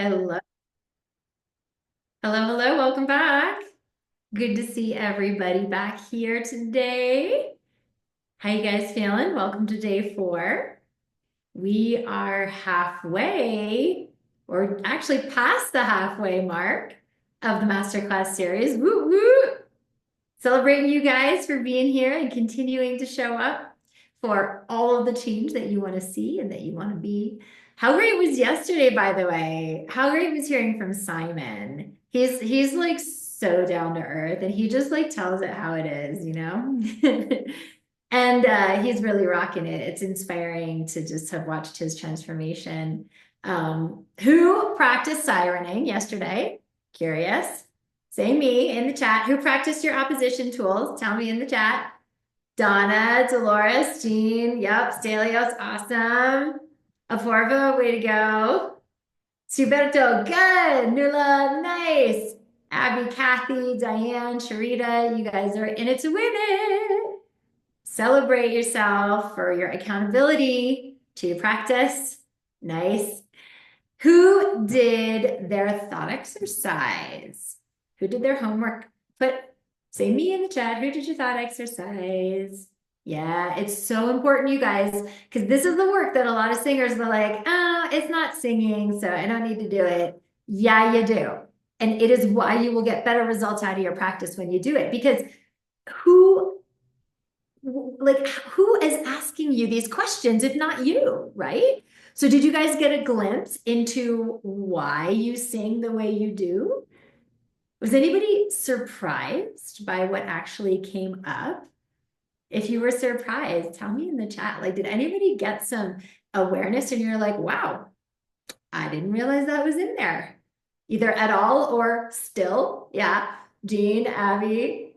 Hello, hello, hello, welcome back. Good to see everybody back here today. How you guys feeling? Welcome to day 4. We are halfway, or actually past the halfway mark of the Masterclass series. Woo woo! Celebrating you guys for being here and continuing to show up for all of the change that you want to see and that you want to be. How great was yesterday, by the way? How great was hearing from Simon? He's like so down to earth and he just like tells it how it is, you know? And he's really rocking it. It's inspiring to just have watched his transformation. Who practiced sirening yesterday? Curious. Say me in the chat. Who practiced your opposition tools? Tell me in the chat. Donna, Dolores, Jean, yep, Stelios, awesome. Aforvo, way to go. Suberto, good. Nula, nice. Abby, Kathy, Diane, Sharita, you guys are in it to win it. Celebrate yourself for your accountability to your practice. Nice. Who did their thought exercise? Who did their homework? Say me in the chat. Who did your thought exercise? Yeah, it's so important, you guys, because this is the work that a lot of singers are like, oh, it's not singing, so I don't need to do it. Yeah, you do. And it is why you will get better results out of your practice when you do it. Because who who is asking you these questions if not you, right? So did you guys get a glimpse into why you sing the way you do? Was anybody surprised by what actually came up? If you were surprised, tell me in the chat. Like, did anybody get some awareness and you're like, wow, I didn't realize that was in there, either at all or still? Yeah. Jean, Abby.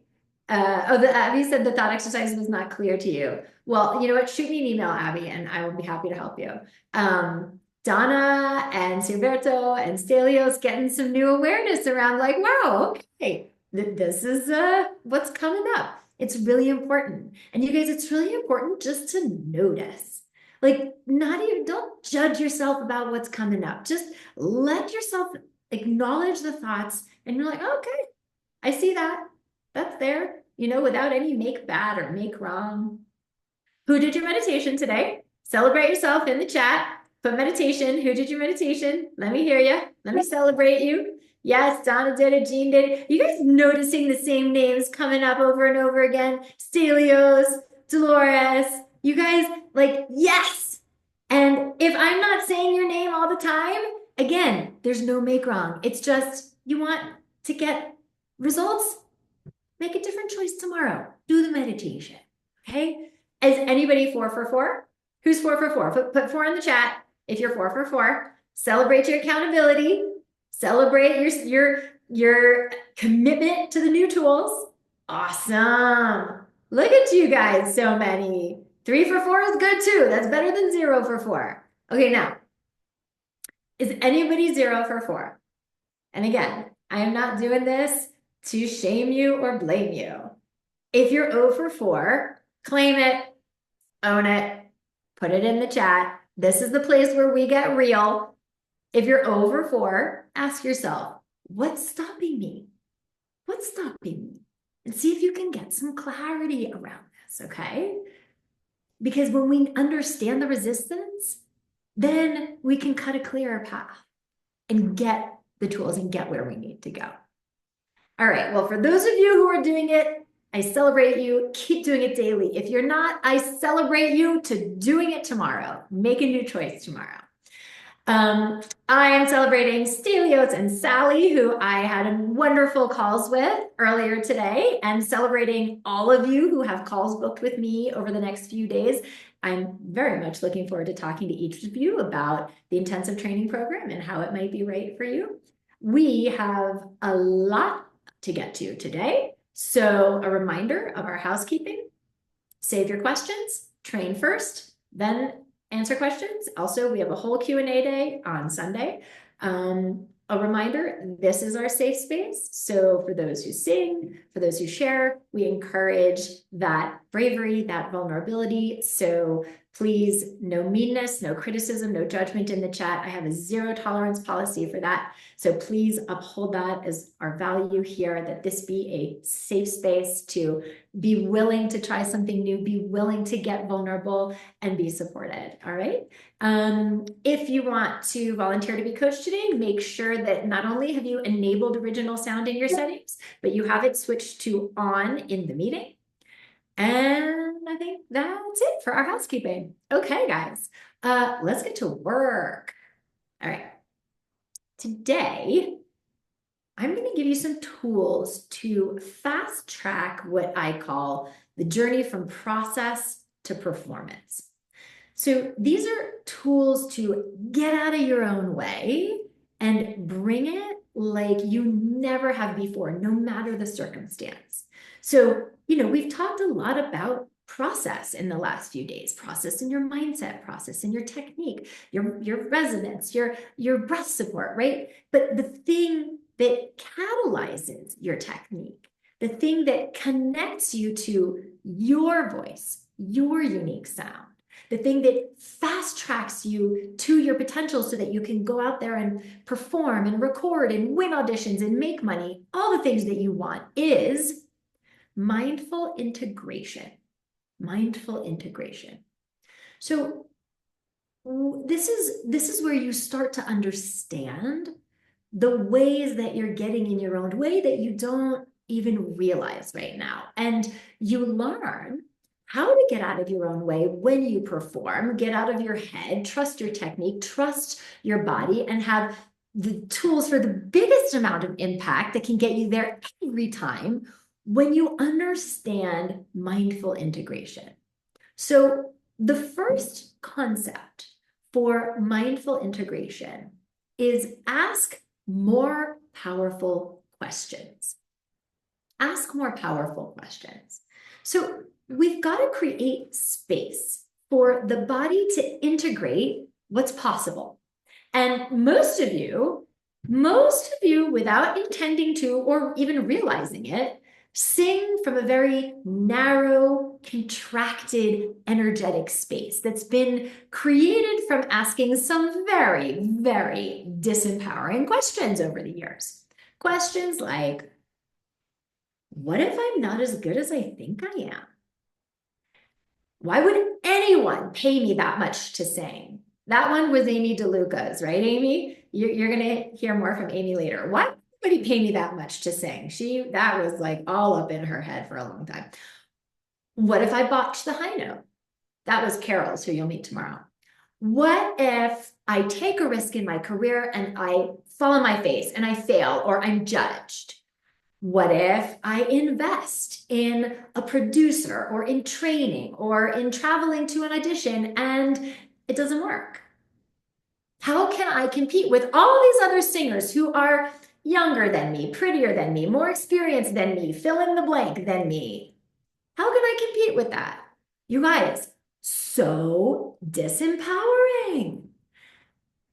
The Abby said the thought exercise was not clear to you. Well, you know what? Shoot me an email, Abby, and I will be happy to help you. Donna and Silberto and Stelios getting some new awareness around like, wow, okay, this is what's coming up. It's really important. And you guys, it's really important just to notice. Like, not even, don't judge yourself about what's coming up. Just let yourself acknowledge the thoughts and you're like, okay, I see that. That's there, you know, without any make bad or make wrong. Who did your meditation today? Celebrate yourself in the chat. Put meditation. Who did your meditation? Let me hear you. Let me celebrate you. Yes, Donna did it. Jean did it. You guys noticing the same names coming up over and over again? Stelios, Dolores. You guys like, yes. And if I'm not saying your name all the time, again, there's no make wrong. It's just you want to get results, make a different choice tomorrow. Do the meditation. Okay. Is anybody 4 for 4? Who's 4 for 4? Put 4 in the chat if you're 4 for 4. Celebrate your accountability. Celebrate your commitment to the new tools. Awesome. Look at you guys, so many. 3 for 4 is good too. That's better than 0 for 4. Okay, now, is anybody 0 for 4? And again, I am not doing this to shame you or blame you. If you're 0 for 4, claim it, own it, put it in the chat. This is the place where we get real. If you're 0 for 4, ask yourself, what's stopping me? What's stopping me? And see if you can get some clarity around this, okay? Because when we understand the resistance, then we can cut a clearer path and get the tools and get where we need to go. All right, well, for those of you who are doing it, I celebrate you. Keep doing it daily. If you're not, I celebrate you to doing it tomorrow. Make a new choice tomorrow. I am celebrating Stelios and Sally, who I had wonderful calls with earlier today, and celebrating all of you who have calls booked with me over the next few days. I'm very much looking forward to talking to each of you about the intensive training program and how it might be right for you. We have a lot to get to today. So a reminder of our housekeeping: save your questions, train first, then answer questions. Also, we have a whole Q&A day on Sunday. A reminder, this is our safe space. So for those who sing, for those who share, we encourage that bravery, that vulnerability. So Please, no meanness, no criticism, no judgment in the chat. I have a zero tolerance policy for that. So please uphold that as our value here, that this be a safe space to be willing to try something new, be willing to get vulnerable, and be supported. All right. If you want to volunteer to be coached today, make sure that not only have you enabled original sound in your settings, but you have it switched to on in the meeting. And I think that's it for our housekeeping. Okay, guys, let's get to work. All right. Today, I'm going to give you some tools to fast track what I call the journey from process to performance. So these are tools to get out of your own way and bring it like you never have before, no matter the circumstance. So, we've talked a lot about process in the last few days, process in your mindset, process in your technique, your resonance, your breath support, right? But the thing that catalyzes your technique, the thing that connects you to your voice, your unique sound, the thing that fast tracks you to your potential so that you can go out there and perform and record and win auditions and make money, all the things that you want, is mindful integration. Mindful integration. So this is where you start to understand the ways that you're getting in your own way that you don't even realize right now. And you learn how to get out of your own way when you perform, get out of your head, trust your technique, trust your body, and have the tools for the biggest amount of impact that can get you there every time when you understand mindful integration. So the first concept for mindful integration is ask more powerful questions. Ask more powerful questions. So we've got to create space for the body to integrate what's possible. And most of you, without intending to or even realizing it, sing from a very narrow, contracted, energetic space that's been created from asking some very, very disempowering questions over the years. Questions like, what if I'm not as good as I think I am? Why would anyone pay me that much to sing? That one was Amy DeLuca's, right, Amy? You're going to hear more from Amy later. Why would anybody pay me that much to sing? That was like all up in her head for a long time. What if I botched the high note? That was Carol's, who you'll meet tomorrow. What if I take a risk in my career and I fall on my face and I fail or I'm judged? What if I invest in a producer or in training or in traveling to an audition and it doesn't work? How can I compete with all these other singers who are younger than me, prettier than me, more experienced than me, fill in the blank than me? How can I compete with that? You guys, so disempowering.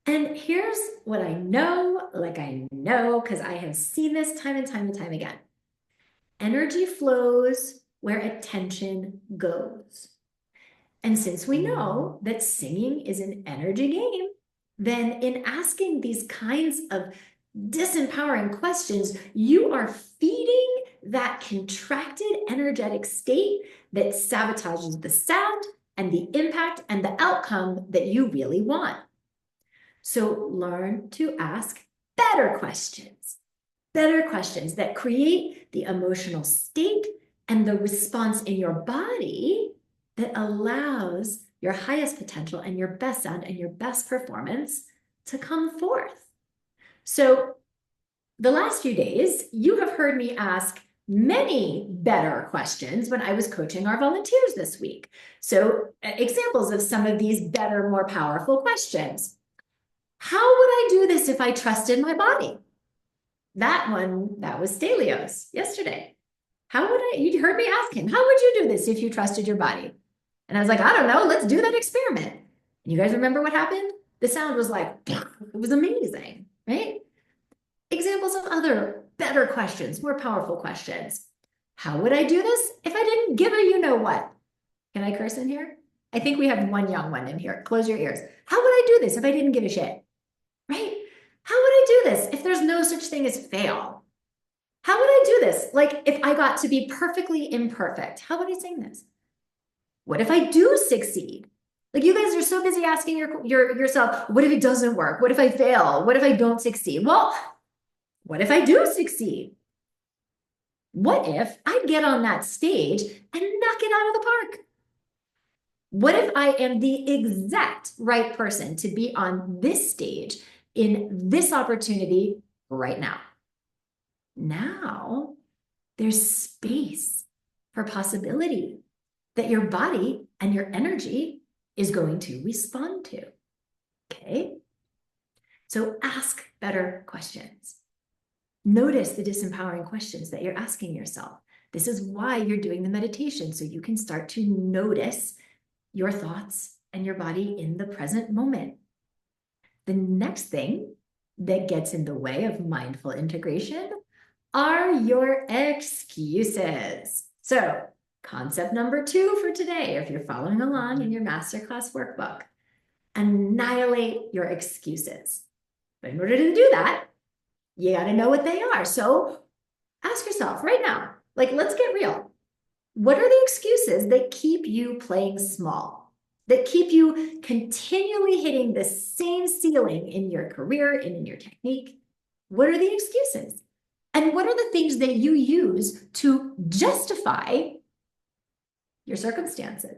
And here's what I know, because I have seen this time and time and time again. Energy flows where attention goes. And since we know that singing is an energy game, then in asking these kinds of disempowering questions, you are feeding that contracted energetic state that sabotages the sound and the impact and the outcome that you really want. So learn to ask better questions that create the emotional state and the response in your body that allows your highest potential and your best sound and your best performance to come forth. So the last few days, you have heard me ask many better questions when I was coaching our volunteers this week. So examples of some of these better, more powerful questions. How would I do this if I trusted my body? That was Stelios yesterday. You heard me ask him, how would you do this if you trusted your body? And I was like, I don't know, let's do that experiment. And you guys remember what happened? The sound was like, it was amazing, right? Examples of other better questions, more powerful questions. How would I do this if I didn't give a you know what? Can I curse in here? I think we have one young one in here. Close your ears. How would I do this if I didn't give a shit? Right? How would I do this if there's no such thing as fail? How would I do this? Like if I got to be perfectly imperfect, how would I sing this? What if I do succeed? Like you guys are so busy asking yourself, what if it doesn't work? What if I fail? What if I don't succeed? Well, what if I do succeed? What if I get on that stage and knock it out of the park? What if I am the exact right person to be on this stage in this opportunity right now? Now there's space for possibility that your body and your energy is going to respond to. Okay? So ask better questions. Notice the disempowering questions that you're asking yourself. This is why you're doing the meditation, so you can start to notice your thoughts and your body in the present moment. The next thing that gets in the way of mindful integration are your excuses. So, concept number 2 for today, if you're following along in your Masterclass workbook, annihilate your excuses. But in order to do that, you got to know what they are. So ask yourself right now, like, let's get real. What are the excuses that keep you playing small, that keep you continually hitting the same ceiling in your career and in your technique? What are the excuses? And what are the things that you use to justify your circumstances,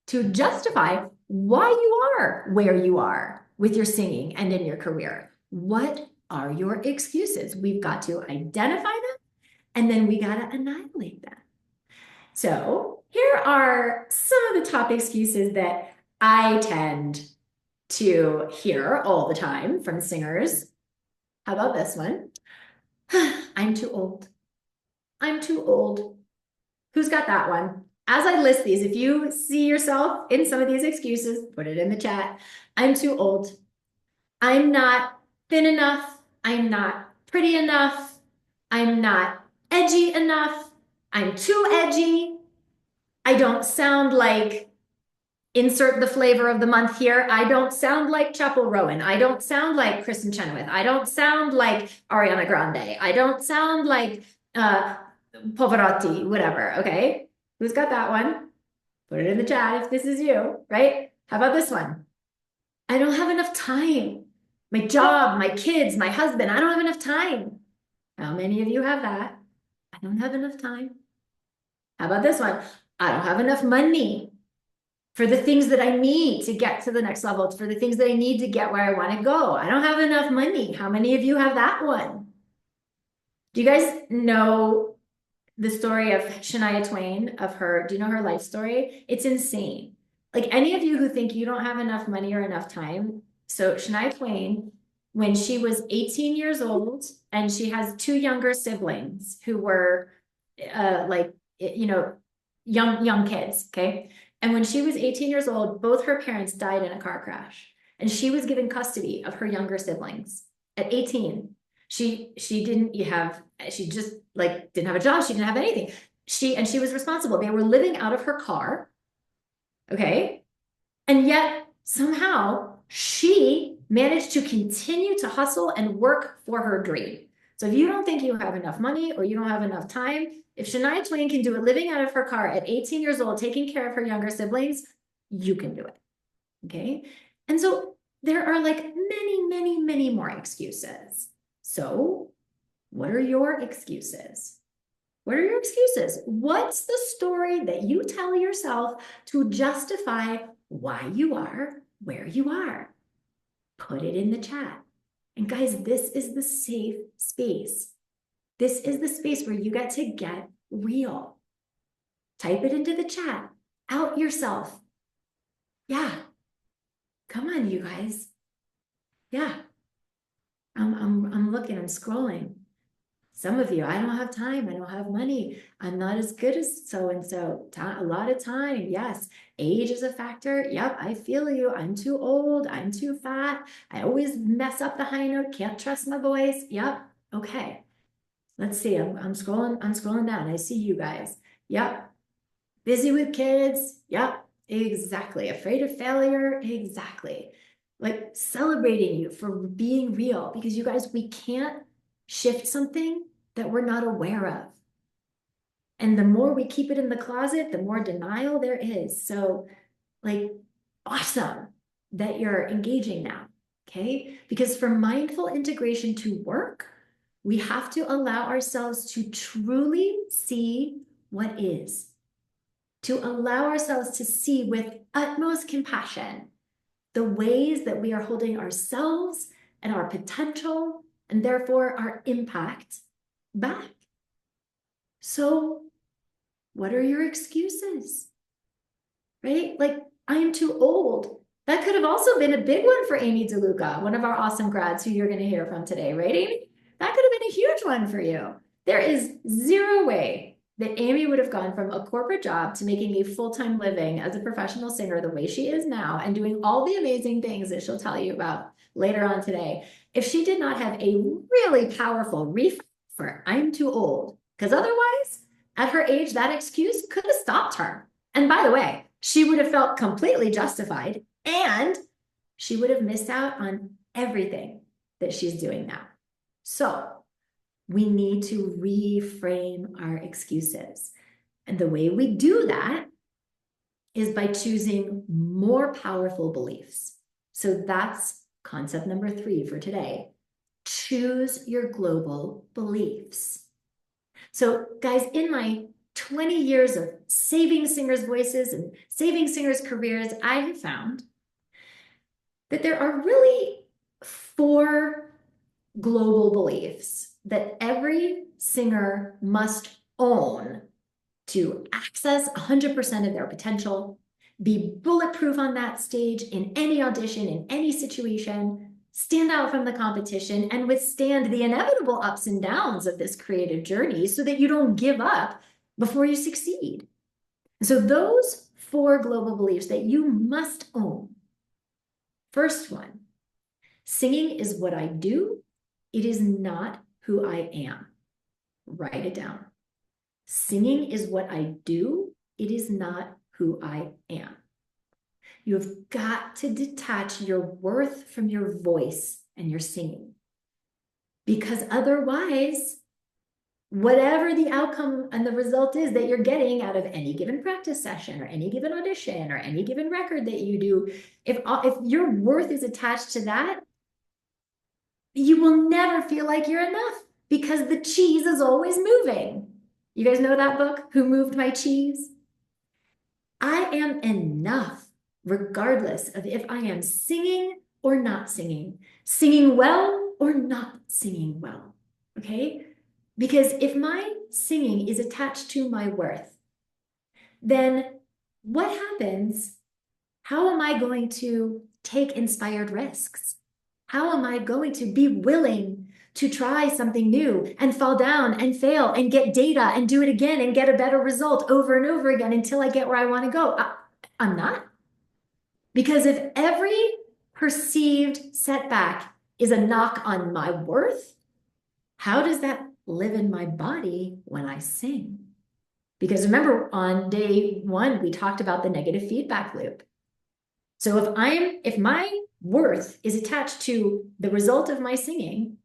to justify why you are where you are with your singing and in your career? What are your excuses? We've got to identify them, and then we got to annihilate them. So here are some of the top excuses that I tend to hear all the time from singers. How about this one? I'm too old. I'm too old. Who's got that one? As I list these, if you see yourself in some of these excuses, put it in the chat. I'm too old. I'm not thin enough. I'm not pretty enough. I'm not edgy enough. I'm too edgy. I don't sound like, insert the flavor of the month here. I don't sound like Chapel Rowan. I don't sound like Kristen Chenoweth. I don't sound like Ariana Grande. I don't sound like Pavarotti, whatever. Okay. Who's got that one? Put it in the chat if this is you, right? How about this one? I don't have enough time. My job, my kids, my husband, I don't have enough time. How many of you have that? I don't have enough time. How about this one? I don't have enough money for the things that I need to get to the next level, for the things that I need to get where I want to go. I don't have enough money. How many of you have that one? Do you guys know the story of Shania Twain, do you know her life story? It's insane. Like any of you who think you don't have enough money or enough time. So Shania Twain, when she was 18 years old, and she has 2 younger siblings who were young kids, okay? And when she was 18 years old, both her parents died in a car crash, and she was given custody of her younger siblings at 18. She didn't have a job. She didn't have anything. She was responsible. They were living out of her car. Okay. And yet somehow she managed to continue to hustle and work for her dream. So if you don't think you have enough money or you don't have enough time, if Shania Twain can do it living out of her car at 18 years old, taking care of her younger siblings, you can do it. Okay. And so there are like many, many, many more excuses. So what are your excuses? What are your excuses? What's the story that you tell yourself to justify why you are where you are? Put it in the chat. And guys, this is the safe space. This is the space where you get to get real. Type it into the chat. Out yourself. Yeah. Come on, you guys. Yeah. I'm looking, I'm scrolling. Some of you, I don't have time. I don't have money. I'm not as good as so-and-so. A lot of time. Yes. Age is a factor. Yep. I feel you. I'm too old. I'm too fat. I always mess up the high note. Can't trust my voice. Yep. Okay. Let's see. I'm scrolling down. I see you guys. Yep. Busy with kids. Yep. Exactly. Afraid of failure. Exactly. Like celebrating you for being real, because you guys, we can't shift something that we're not aware of. And the more we keep it in the closet, the more denial there is. So, like, awesome that you're engaging now. Okay. Because for mindful integration to work, we have to allow ourselves to truly see what is, to allow ourselves to see with utmost compassion the ways that we are holding ourselves and our potential and therefore our impact back. So, what are your excuses? Right? Like, I am too old. That could have also been a big one for Amy DeLuca, one of our awesome grads who you're going to hear from today, right, Amy? That could have been a huge one for you. There is zero way that Amy would have gone from a corporate job to making a full-time living as a professional singer the way she is now and doing all the amazing things that she'll tell you about later on today if she did not have a really powerful reframe for I'm too old. Because otherwise, at her age, that excuse could have stopped her. And by the way, she would have felt completely justified and she would have missed out on everything that she's doing now. So we need to reframe our excuses. And the way we do that is by choosing more powerful beliefs. So that's concept number 3 for today. Choose your global beliefs. So guys, in my 20 years of saving singers' voices and saving singers' careers, I have found that there are really 4 global beliefs that every singer must own to access 100% of their potential, be bulletproof on that stage in any audition, in any situation, stand out from the competition, and withstand the inevitable ups and downs of this creative journey so that you don't give up before you succeed. So those 4 global beliefs that you must own. First one, singing is what I do. It is not who I am. Write it down. Singing is what I do. It is not who I am. You have got to detach your worth from your voice and your singing. Because otherwise, whatever the outcome and the result is that you're getting out of any given practice session or any given audition or any given record that you do, if your worth is attached to that, you will never feel like you're enough because the cheese is always moving. You guys know that book, Who Moved My Cheese? I am enough regardless of if I am singing or not singing well or not singing well, okay? Because if my singing is attached to my worth, then what happens? How am I going to take inspired risks? How am I going to be willing to try something new and fall down and fail and get data and do it again and get a better result over and over again until I get where I want to go? I'm not. Because if every perceived setback is a knock on my worth, how does that live in my body when I sing? Because remember, on day 1, we talked about the negative feedback loop. So if my worth is attached to the result of my singing,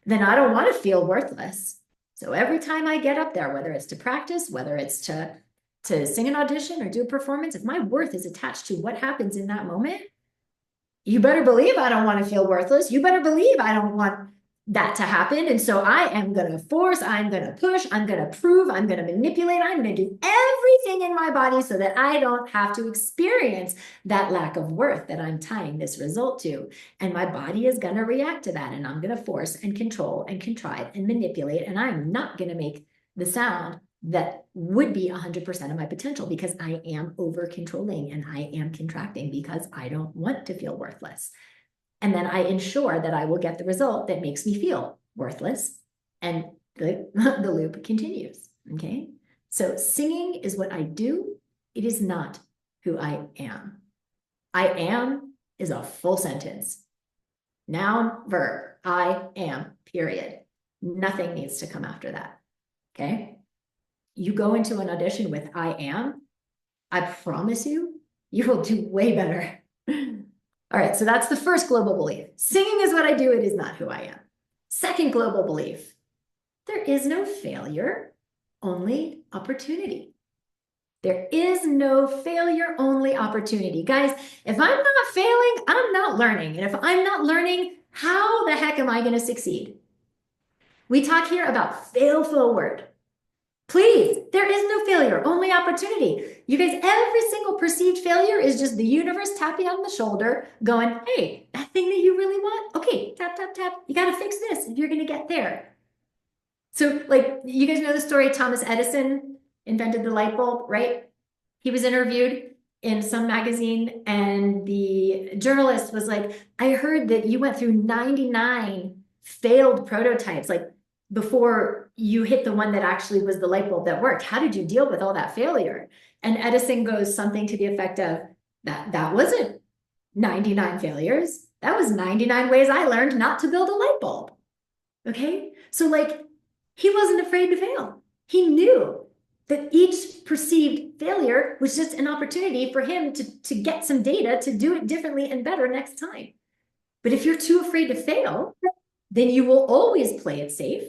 then I don't want to feel worthless. So every time I get up there, whether it's to practice, whether it's to sing an audition or do a performance, if my worth is attached to what happens in that moment, you better believe I don't want to feel worthless. You better believe I don't want that to happen. And so I am going to force, I'm going to push, I'm going to prove, I'm going to manipulate, I'm going to do everything in my body so that I don't have to experience that lack of worth that I'm tying this result to. And my body is going to react to that. And I'm going to force and control and contrive and manipulate. And I'm not going to make the sound that would be 100% of my potential because I am over controlling and I am contracting because I don't want to feel worthless. And then I ensure that I will get the result that makes me feel worthless. And the loop continues, okay? So singing is what I do. It is not who I am. I am is a full sentence. Noun, verb, I am, period. Nothing needs to come after that, okay? You go into an audition with I am, I promise you, you will do way better. All right, so that's the first global belief. Singing is what I do, it is not who I am. Second global belief, there is no failure, only opportunity. There is no failure, only opportunity. Guys, if I'm not failing, I'm not learning. And if I'm not learning, how the heck am I going to succeed? We talk here about fail forward. Please, there is no failure, only opportunity. You guys, every single perceived failure is just the universe tapping on the shoulder, going, hey, that thing that you really want, okay, tap, tap, tap. You got to fix this if you're going to get there. So, like, you guys know the story, Thomas Edison invented the light bulb, right? He was interviewed in some magazine, and the journalist was like, I heard that you went through 99 failed prototypes, like before you hit the one that actually was the light bulb that worked. How did you deal with all that failure? And Edison goes something to the effect of, that wasn't 99 failures. That was 99 ways I learned not to build a light bulb. Okay? So like, he wasn't afraid to fail. He knew that each perceived failure was just an opportunity for him to get some data to do it differently and better next time. But if you're too afraid to fail, then you will always play it safe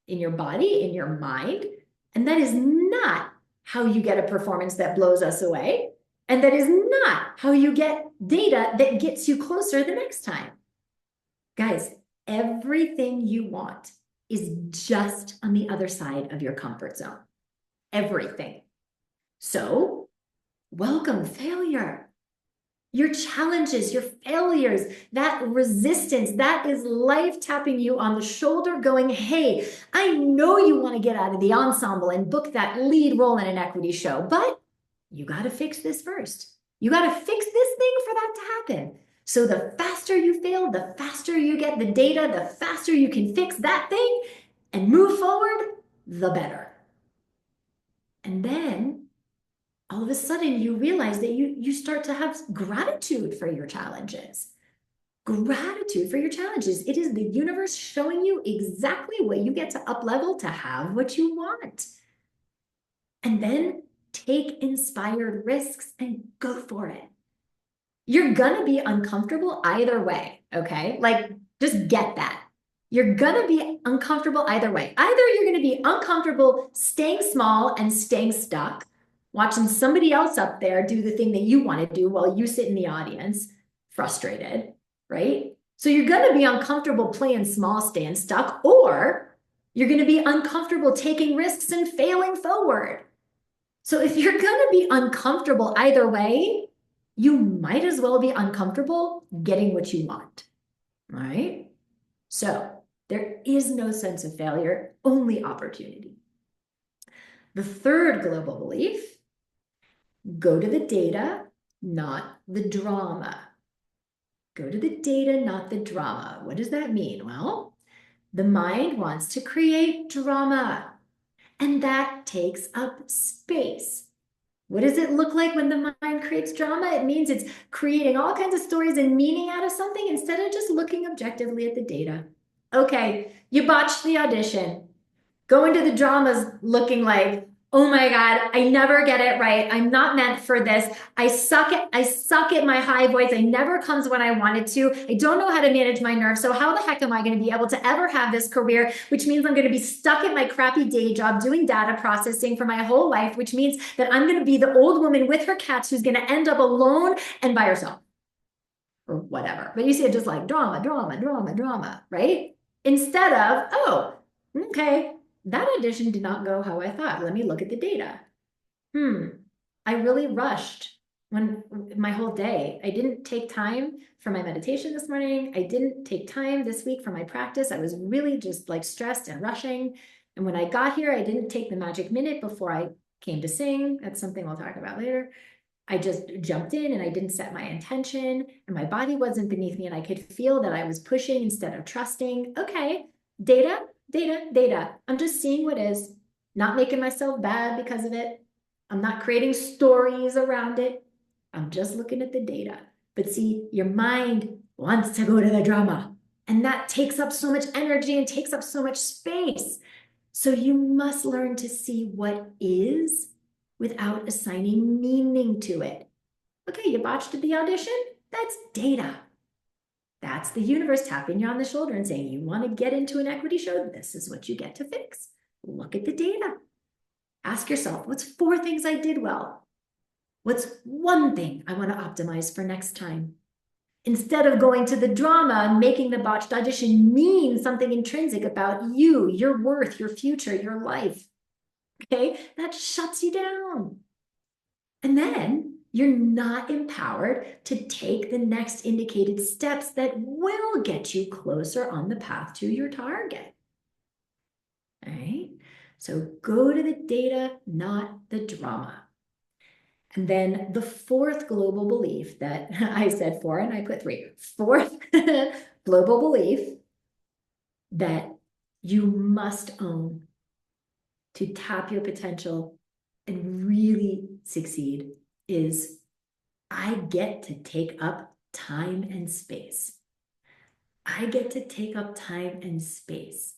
in your body, in your mind. And that is not how you get a performance that blows us away. And that is not how you get data that gets you closer the next time. Guys, everything you want is just on the other side of your comfort zone. Everything. So, welcome failure. Your challenges, your failures, that resistance, that is life tapping you on the shoulder going, hey, I know you want to get out of the ensemble and book that lead role in an equity show, but you got to fix this first. You got to fix this thing for that to happen. So the faster you fail, the faster you get the data, the faster you can fix that thing and move forward, the better. And then all of a sudden you realize that you start to have gratitude for your challenges. Gratitude for your challenges. It is the universe showing you exactly what you get to up level to have what you want. And then take inspired risks and go for it. You're gonna be uncomfortable either way, okay? Like, just get that. You're gonna be uncomfortable either way. Either you're gonna be uncomfortable staying small and staying stuck, watching somebody else up there do the thing that you want to do while you sit in the audience, frustrated, right? So you're gonna be uncomfortable playing small, staying stuck, or you're gonna be uncomfortable taking risks and failing forward. So if you're gonna be uncomfortable either way, you might as well be uncomfortable getting what you want, all right? So there is no sense of failure, only opportunity. The third global belief, go to the data, not the drama. Go to the data, not the drama. What does that mean? Well, the mind wants to create drama, and that takes up space. What does it look like when the mind creates drama? It means it's creating all kinds of stories and meaning out of something instead of just looking objectively at the data. Okay, you botched the audition. Go into the dramas looking like, oh my God, I never get it right. I'm not meant for this. I suck at my high voice. It never comes when I want it to. I don't know how to manage my nerves. So how the heck am I going to be able to ever have this career? Which means I'm going to be stuck at my crappy day job doing data processing for my whole life, which means that I'm going to be the old woman with her cats who's going to end up alone and by herself or whatever. But you see it just like drama, drama, drama, drama, right? Instead of, oh, okay, that audition did not go how I thought. Let me look at the data. I really rushed when my whole day. I didn't take time for my meditation this morning. I didn't take time this week for my practice. I was really just like stressed and rushing. And when I got here, I didn't take the magic minute before I came to sing. That's something we'll talk about later. I just jumped in and I didn't set my intention and my body wasn't beneath me and I could feel that I was pushing instead of trusting. Okay, data. I'm just seeing what is, not making myself bad because of it. I'm not creating stories around it. I'm just looking at the data. But see, your mind wants to go to the drama, and that takes up so much energy and takes up so much space. So you must learn to see what is without assigning meaning to it. Okay, you botched the audition? That's data. That's the universe tapping you on the shoulder and saying, you want to get into an equity show? This is what you get to fix. Look at the data. Ask yourself, what's 4 things I did well? What's 1 thing I want to optimize for next time? Instead of going to the drama and making the botched audition mean something intrinsic about you, your worth, your future, your life. Okay, that shuts you down. And then you're not empowered to take the next indicated steps that will get you closer on the path to your target. All right, so go to the data, not the drama. And then the 4th global belief that I said 4 and I put 3. 4th global belief that you must own to tap your potential and really succeed is I get to take up time and space. I get to take up time and space.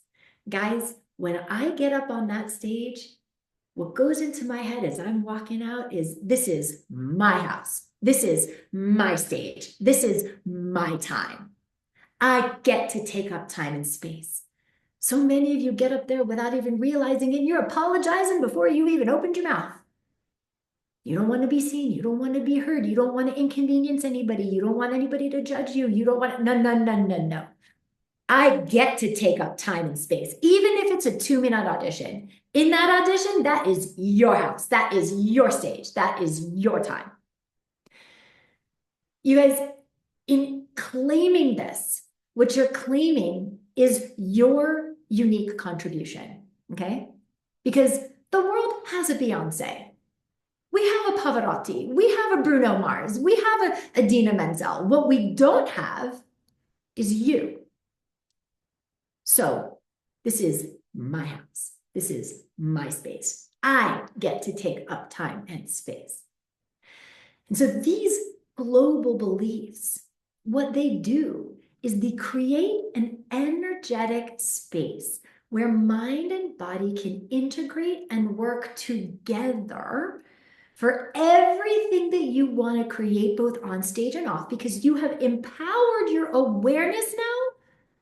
Guys, when I get up on that stage, what goes into my head as I'm walking out is, this is my house. This is my stage. This is my time. I get to take up time and space. So many of you get up there without even realizing it. You're apologizing before you even opened your mouth. You don't want to be seen. You don't want to be heard. You don't want to inconvenience anybody. You don't want anybody to judge you. You don't want, no, no, no, no, no. I get to take up time and space, even if it's a 2-minute audition. In that audition, that is your house. That is your stage. That is your time. You guys, in claiming this, what you're claiming is your unique contribution, okay? Because the world has a Beyonce. We have a Pavarotti. We have a Bruno Mars. We have a Idina Menzel. What we don't have is you. So this is my house. This is my space. I get to take up time and space. And so these global beliefs, what they do is they create an energetic space where mind and body can integrate and work together for everything that you want to create, both on stage and off, because you have empowered your awareness now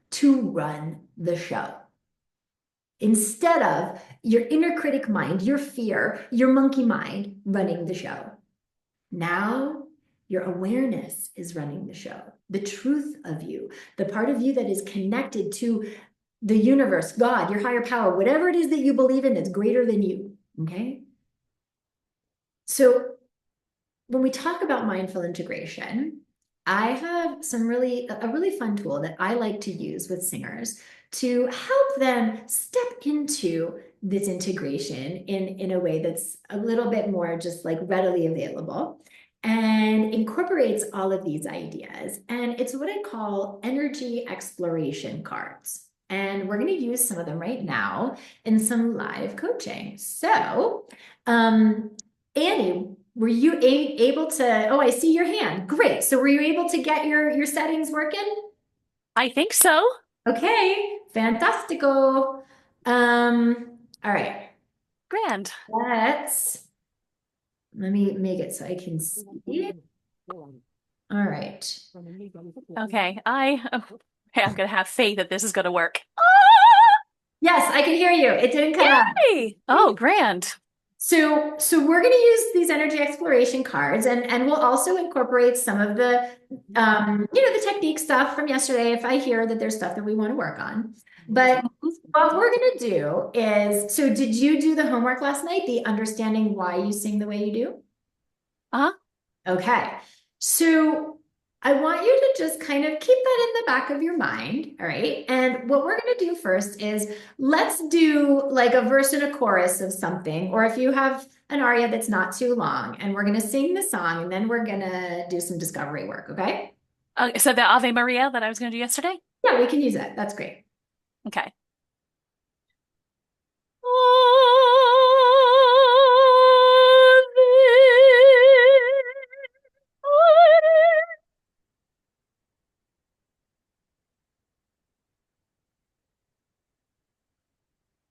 to run the show. Instead of your inner critic mind, your fear, your monkey mind running the show. Now your awareness is running the show. The truth of you, the part of you that is connected to the universe, God, your higher power, whatever it is that you believe in that's greater than you, okay? So when we talk about mindful integration, I have a really fun tool that I like to use with singers to help them step into this integration in a way that's a little bit more just like readily available and incorporates all of these ideas. And it's what I call energy exploration cards. And we're going to use some of them right now in some live coaching. So, Annie, were you able to, oh, I see your hand. Great. So were you able to get your settings working? I think so. Okay, fantastico. All right. Grand. Let me make it so I can see it. All right. Okay, I'm gonna have faith that this is gonna work. Yes, I can hear you. It didn't cut out. Yay! Oh, grand. So we're going to use these energy exploration cards, and we'll also incorporate some of the the technique stuff from yesterday if I hear that there's stuff that we want to work on. But what we're going to do is, so did you do the homework last night, the understanding why you sing the way you do? Uh-huh. Okay. So I want you to just kind of keep that in the back of your mind. All right. And what we're going to do first is let's do like a verse and a chorus of something, or if you have an aria that's not too long, and we're going to sing the song and then we're going to do some discovery work. Okay. So the Ave Maria that I was gonna do yesterday? Yeah, we can use it. That's great. Okay.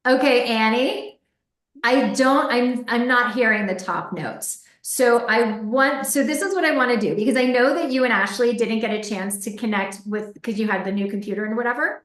Okay, Annie. I'm not hearing the top notes. So this is what I want to do because I know that you and Ashley didn't get a chance to connect with because you had the new computer and whatever.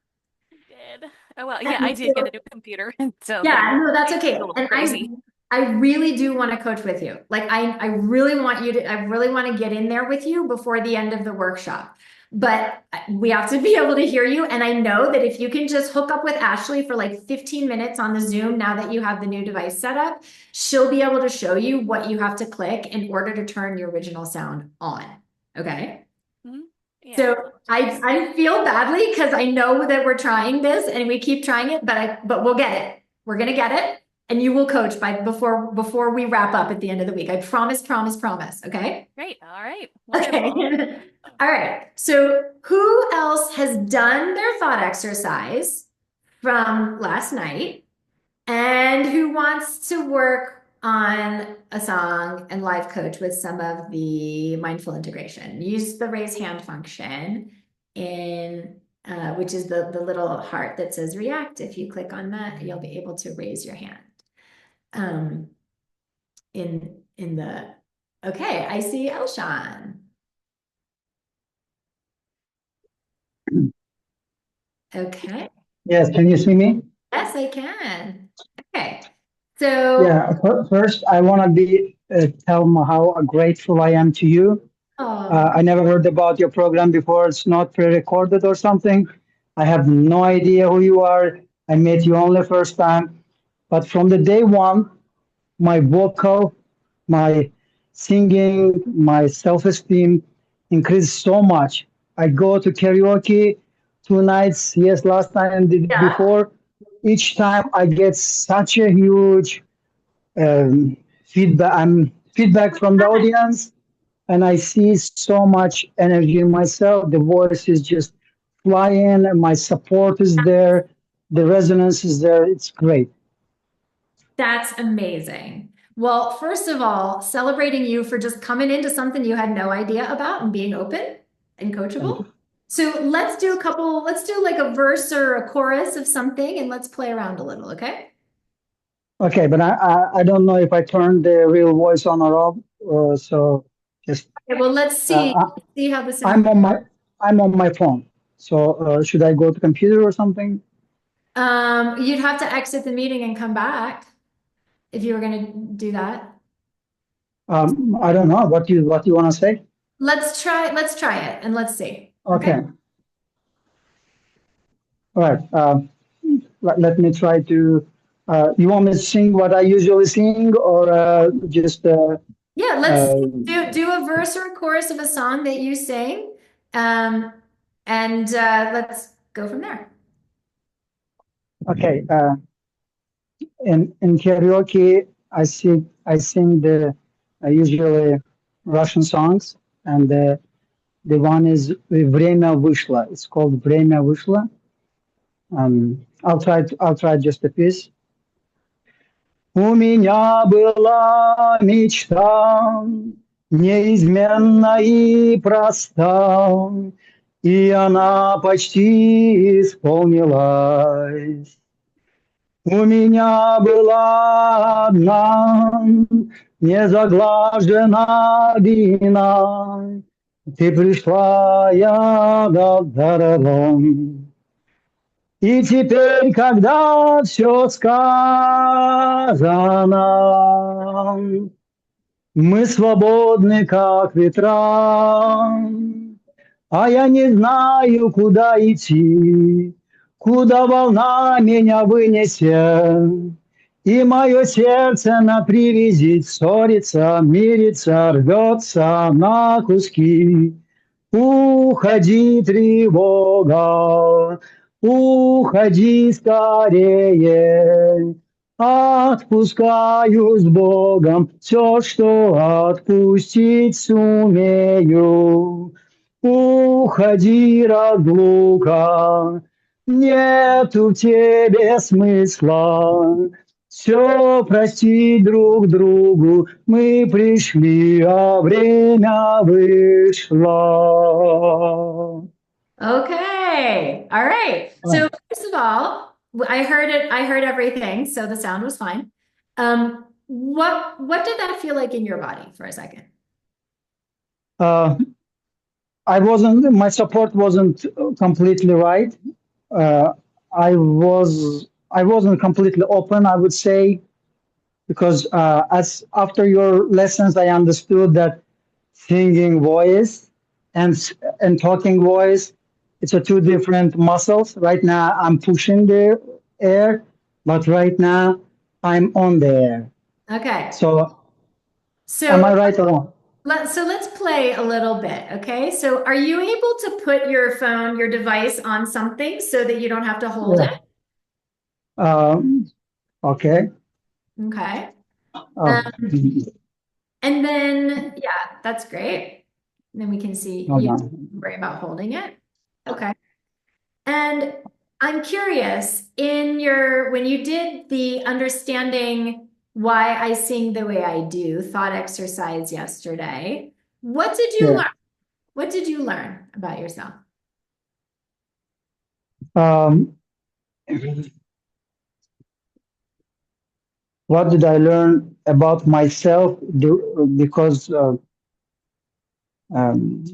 Did. Oh well, yeah, I And did get so a new computer, and so things yeah, no, that's changed a okay. little And crazy. I really do want to coach with you. Like I really want you to I really want to get in there with you before the end of the workshop. But we have to be able to hear you. And I know that if you can just hook up with Ashley for like 15 minutes on the Zoom now that you have the new device set up, she'll be able to show you what you have to click in order to turn your original sound on. Okay? Hmm. Yeah, So let me I just. I feel badly because I know that we're trying this and we keep trying it, but we'll get it. We're gonna get it, and you will coach by before we wrap up at the end of the week. I promise, promise, promise. Okay. Great. All right. Okay. Wonderful. All right. So who else has done their thought exercise from last night? And who wants to work on a song and live coach with some of the mindful integration? Use the raise hand function in which is the little heart that says react. If you click on that, you'll be able to raise your hand. Um, in the okay, I see Elshan. Okay, Yes, can you see me? yes, I can. Okay, so Yeah, first I want to be tell how grateful I am to you. oh I never heard about your program before. It's not pre-recorded or something. I have no idea who you are. I met you only first time, but from the day one, my vocal, my singing, my self-esteem increased so much. I go to karaoke 2 nights, yes, last time and the yeah, before. Each time I get such a huge feedback from the audience, and I see so much energy in myself. The voice is just flying, and my support is there, the resonance is there. It's great. that's amazing. Well, first of all, celebrating you for just coming into something you had no idea about and being open and Thank coachable. you. So let's do like a verse or a chorus of something and let's play around a little, okay? Okay, but I don't know if I turned the real voice on or off. So just Okay, well, uh, let's see how the I'm sound. on my phone. So should I go to computer or something? You'd have to exit the meeting and come back if you were going to do that. I don't know what you want to say. Let's try it and let's see. Okay? Okay, all right. Let me try to. You want me to sing what I usually sing, or just? Yeah, let's Uh, do a verse or a chorus of a song that you sing. Um, and let's go from there. okay. In karaoke, I sing the usually Russian songs, and the one is "Время вышло." It's called "Время вышло." I'll try just a piece. У меня была мечта, неизменна и проста, и она почти исполнилась. У меня была одна незаглажена вина, ты пришла, я даровал. И теперь, когда все сказано, мы свободны, как ветра, а я не знаю, куда идти, куда волна меня вынесет. И мое сердце на привязи ссорится, мирится, рвется на куски. Уходи, тревога, уходи скорее. Отпускаю с Богом все, что отпустить сумею. Уходи, разлука, нету в тебе смысла. Все простить друг другу мы пришли, а время вышло. Okay. All right. Right. So first of all, I heard it. I heard everything, so the sound was fine. What did that feel like in your body for a second? Uh, my support wasn't completely right. Uh, I wasn't completely open, I would say, because as after your lessons, I understood that singing voice and talking voice, it's a two different muscles. Right now, I'm pushing the air, but right now, I'm on the air. Okay. So, am So I right or wrong? let's play a little bit, okay? So are you able to put your phone, your device on something so that you don't have to hold it? Yeah. Okay. Okay. Uh, Um, and then, yeah, that's great. Then we can see hold you don't on. worry about holding it. Okay. And I'm curious, in your when you did the understanding why I sing the way I do thought exercise yesterday, what did you Yeah. learn? What did you learn about yourself? Um, what did I learn about myself? Because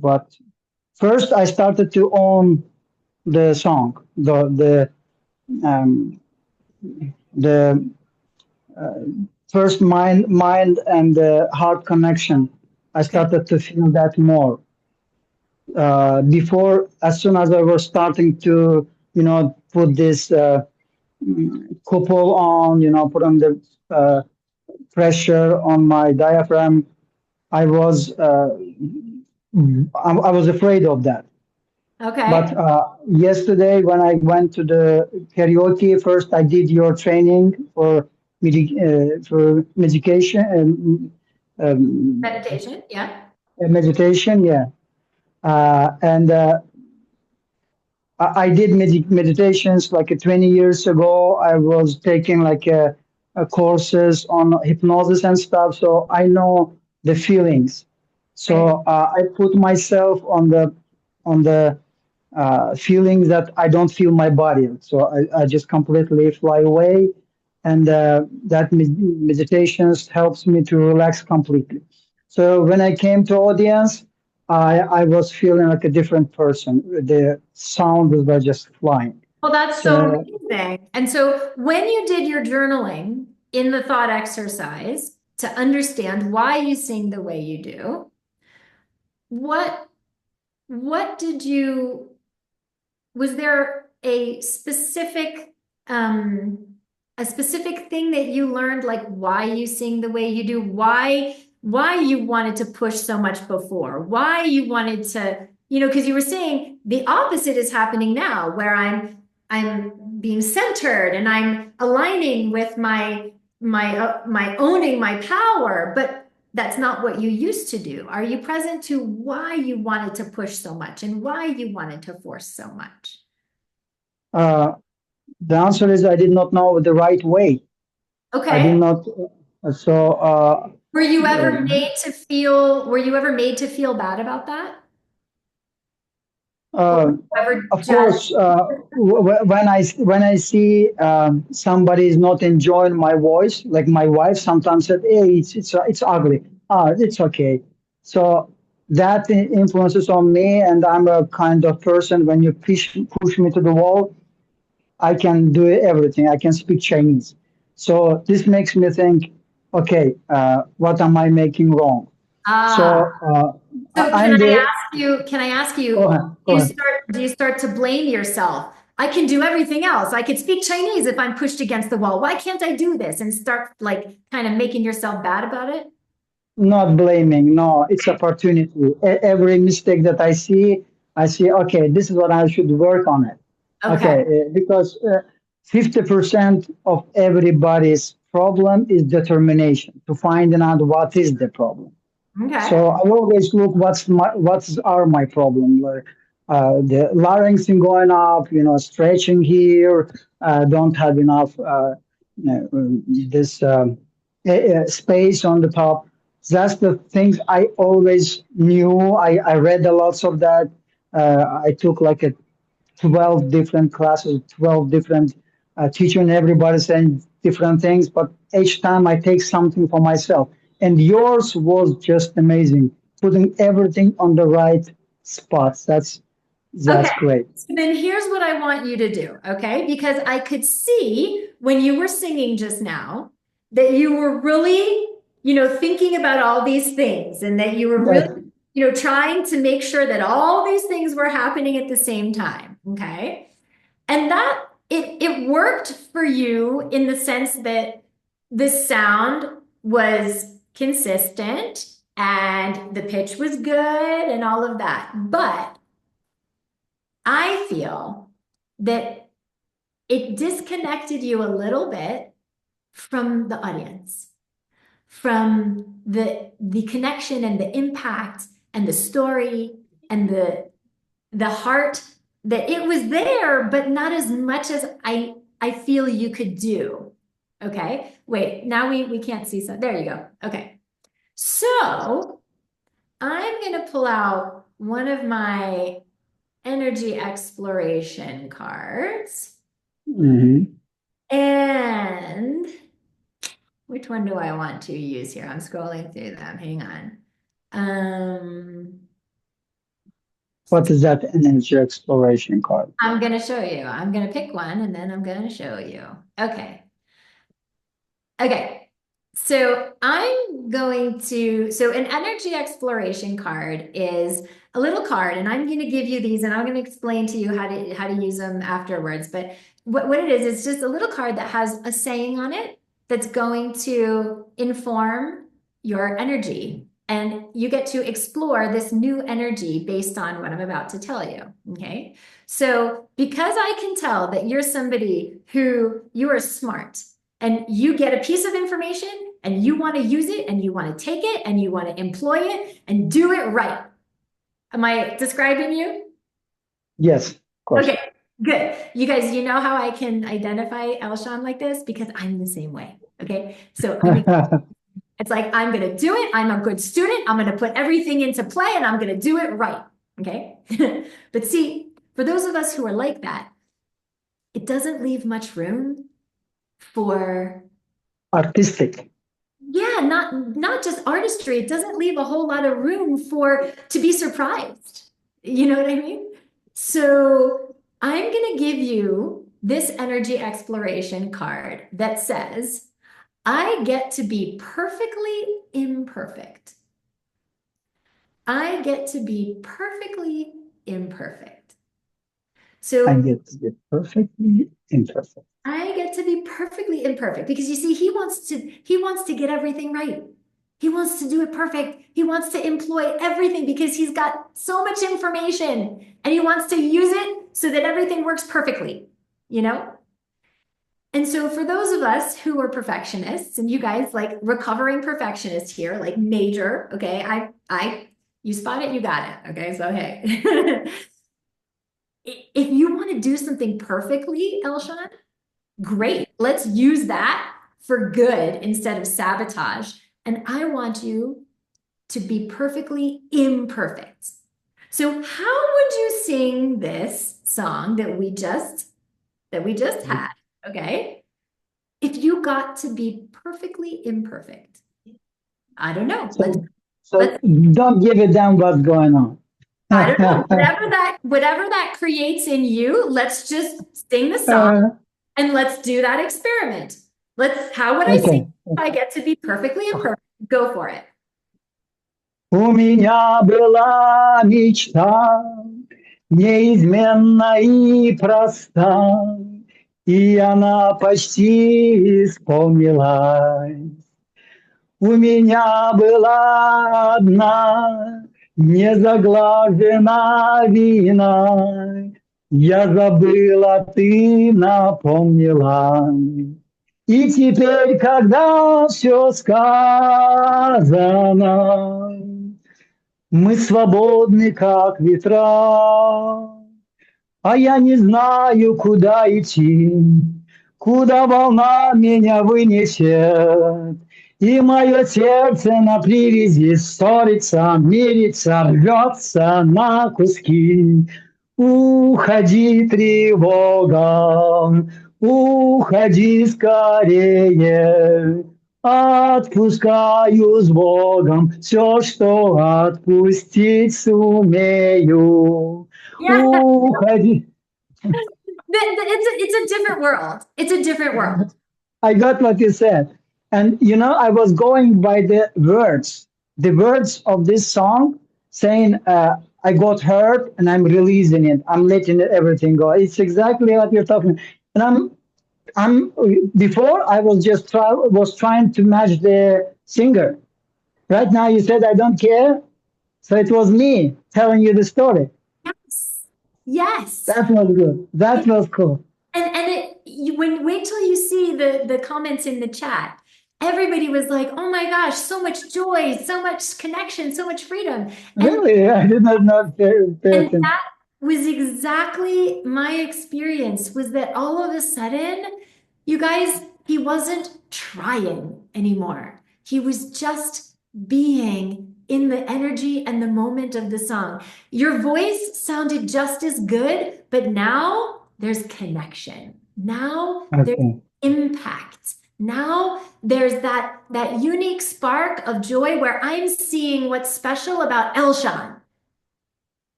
but first I started to own the song, um, the first mind and the heart connection. I Okay. started to feel that more. Before, as soon as I was starting to, put this couple on, put on the pressure on my diaphragm, I was I was afraid of that. Okay. But yesterday, when I went to the karaoke, first I did your training for medication Meditation. Yeah. meditation, yeah, and I did meditations like 20 years ago. I was taking like courses on hypnosis and stuff, so I know the feelings. Right. So I put myself on the feeling that I don't feel my body. So I just completely fly away, and that meditations helps me to relax completely. So when I came to audience, I was feeling like a different person. The sound was just flying. Well, that's so So amazing. And so when you did your journaling in the thought exercise to understand why you sing the way you do, what what did you was there um a specific thing that you learned, like why you sing the way you do, why you wanted to push so much before, why you wanted to, because you were saying the opposite is happening now, where I'm being centered and I'm aligning with my owning my power, but that's not what you used to do. Are you present to why you wanted to push so much and why you wanted to force so much? uh, the answer is I did not know the right way. I did Okay. not. So Were you ever made to feel bad about that? Or uh, ever of judged? course, when I see somebody is not enjoying my voice, like my wife sometimes said, "Hey, it's ugly." Ah, it's okay. So that influences on me, and I'm a kind of person when you push me to the wall, I can do everything. I can speak Chinese. So this makes me think, okay, what am I making wrong? Ah, So so I'm the. can I ask Go you, ahead. Go ahead. do you start to blame yourself? I can do everything else. I could speak Chinese if I'm pushed against the wall. Why can't I do this? And start like kind of making yourself bad about it? Not blaming, no, it's opportunity. Every mistake that I see, okay, this is what I should work on it. Okay. Okay, because 50% of everybody's problem is determination to finding out what is the problem. Okay. So I always look what's are my problem. Like, the larynx is going up, stretching here, don't have enough this space on the top. That's the things I always knew. I read a lots of that. I took like a 12 different classes, 12 different teacher, and everybody saying different things, but each time I take something for myself. And yours was just amazing, putting everything on the right spots. That's Okay, great. so then here's what I want you to do, okay? Because I could see when you were singing just now that you were really, thinking about all these things and that you were Yes. really, trying to make sure that all these things were happening at the same time, okay? And that it worked for you in the sense that the sound was consistent and the pitch was good and all of that. But I feel that it disconnected you a little bit from the audience, from the connection and the impact and the story and the heart, that it was there, but not as much as I feel you could do. Okay, wait, now we can't see, so there you go. Okay, so I'm gonna pull out one of my energy exploration cards. Mhm. And which one do I want to use here? I'm scrolling through them. Hang on. What is that energy exploration card? I'm going to show you. I'm going to pick one and then I'm going to show you. Okay. Okay. So so an energy exploration card is a little card, and I'm going to give you these and I'm going to explain to you how to use them afterwards. But what it is, it's just a little card that has a saying on it that's going to inform your energy. And you get to explore this new energy based on what I'm about to tell you. Okay. So because I can tell that you're somebody who you are smart, and you get a piece of information and you want to use it and you want to take it and you want to employ it and do it right. Am I describing you? Yes, of course. Okay, good. You guys, you know how I can identify Elshan like this? Because I'm the same way. Okay. So it's like, I'm going to do it. I'm a good student. I'm going to put everything into play and I'm going to do it right. Okay. But see, for those of us who are like that, it doesn't leave much room for Artistic. yeah, not just artistry. It doesn't leave a whole lot of room to be surprised. You know what I mean? So I'm gonna give you this energy exploration card that says, I get to be perfectly imperfect. I get to be perfectly imperfect. I So get to be perfectly imperfect. I get to be perfectly imperfect because you see, he wants to get everything right. He wants to do it perfect. He wants to employ everything because he's got so much information and he wants to use it so that everything works perfectly, you know? And so for those of us who are perfectionists, and you guys like recovering perfectionists here, like major, okay, you spot it, you got it. Okay, so hey. If you want to do something perfectly, Elshon, great. Let's use that for good instead of sabotage. And I want you to be perfectly imperfect. So how would you sing this song that we just had, okay? If you got to be perfectly imperfect. I don't know. So Let's don't give a damn what's going on. I don't know. Whatever that creates in you, let's just sing the song. And let's do that experiment. How would I sing Okay. if I get to be perfectly imperfect? Go for it. У меня была мечта, неизменна и проста, и она почти исполнилась. У меня была одна незаглажена вина, я забыла, ты напомнила. И теперь, когда все сказано, мы свободны, как ветра, а я не знаю, куда идти, куда волна меня вынесет. И мое сердце на привязи ссорится, мирится, рвется на куски. Уходи, тревога, Уходи скорее, отпускаю с Богом все, что отпустить сумею. Yeah, Уходи. it's a different world. It's a different world. I got what you said. And you know, I was going by the words of this song, saying, I got hurt and I'm releasing it. I'm letting everything go. It's exactly what you're talking. And I'm before I was just trying to match the singer. Right now, you said I don't care, so it was me telling you the story. Yes. Yes. That was good. That was cool. And wait till you see the comments in the chat. Everybody was like, "Oh my gosh, so much joy, so much connection, so much freedom." And Really, I did not pay and attention. that was exactly my experience, was that all of a sudden, you guys, he wasn't trying anymore. He was just being in the energy and the moment of the song. Your voice sounded just as good, but now there's connection. Now there's Okay. impact. Now there's that unique spark of joy where I'm seeing what's special about Elshan.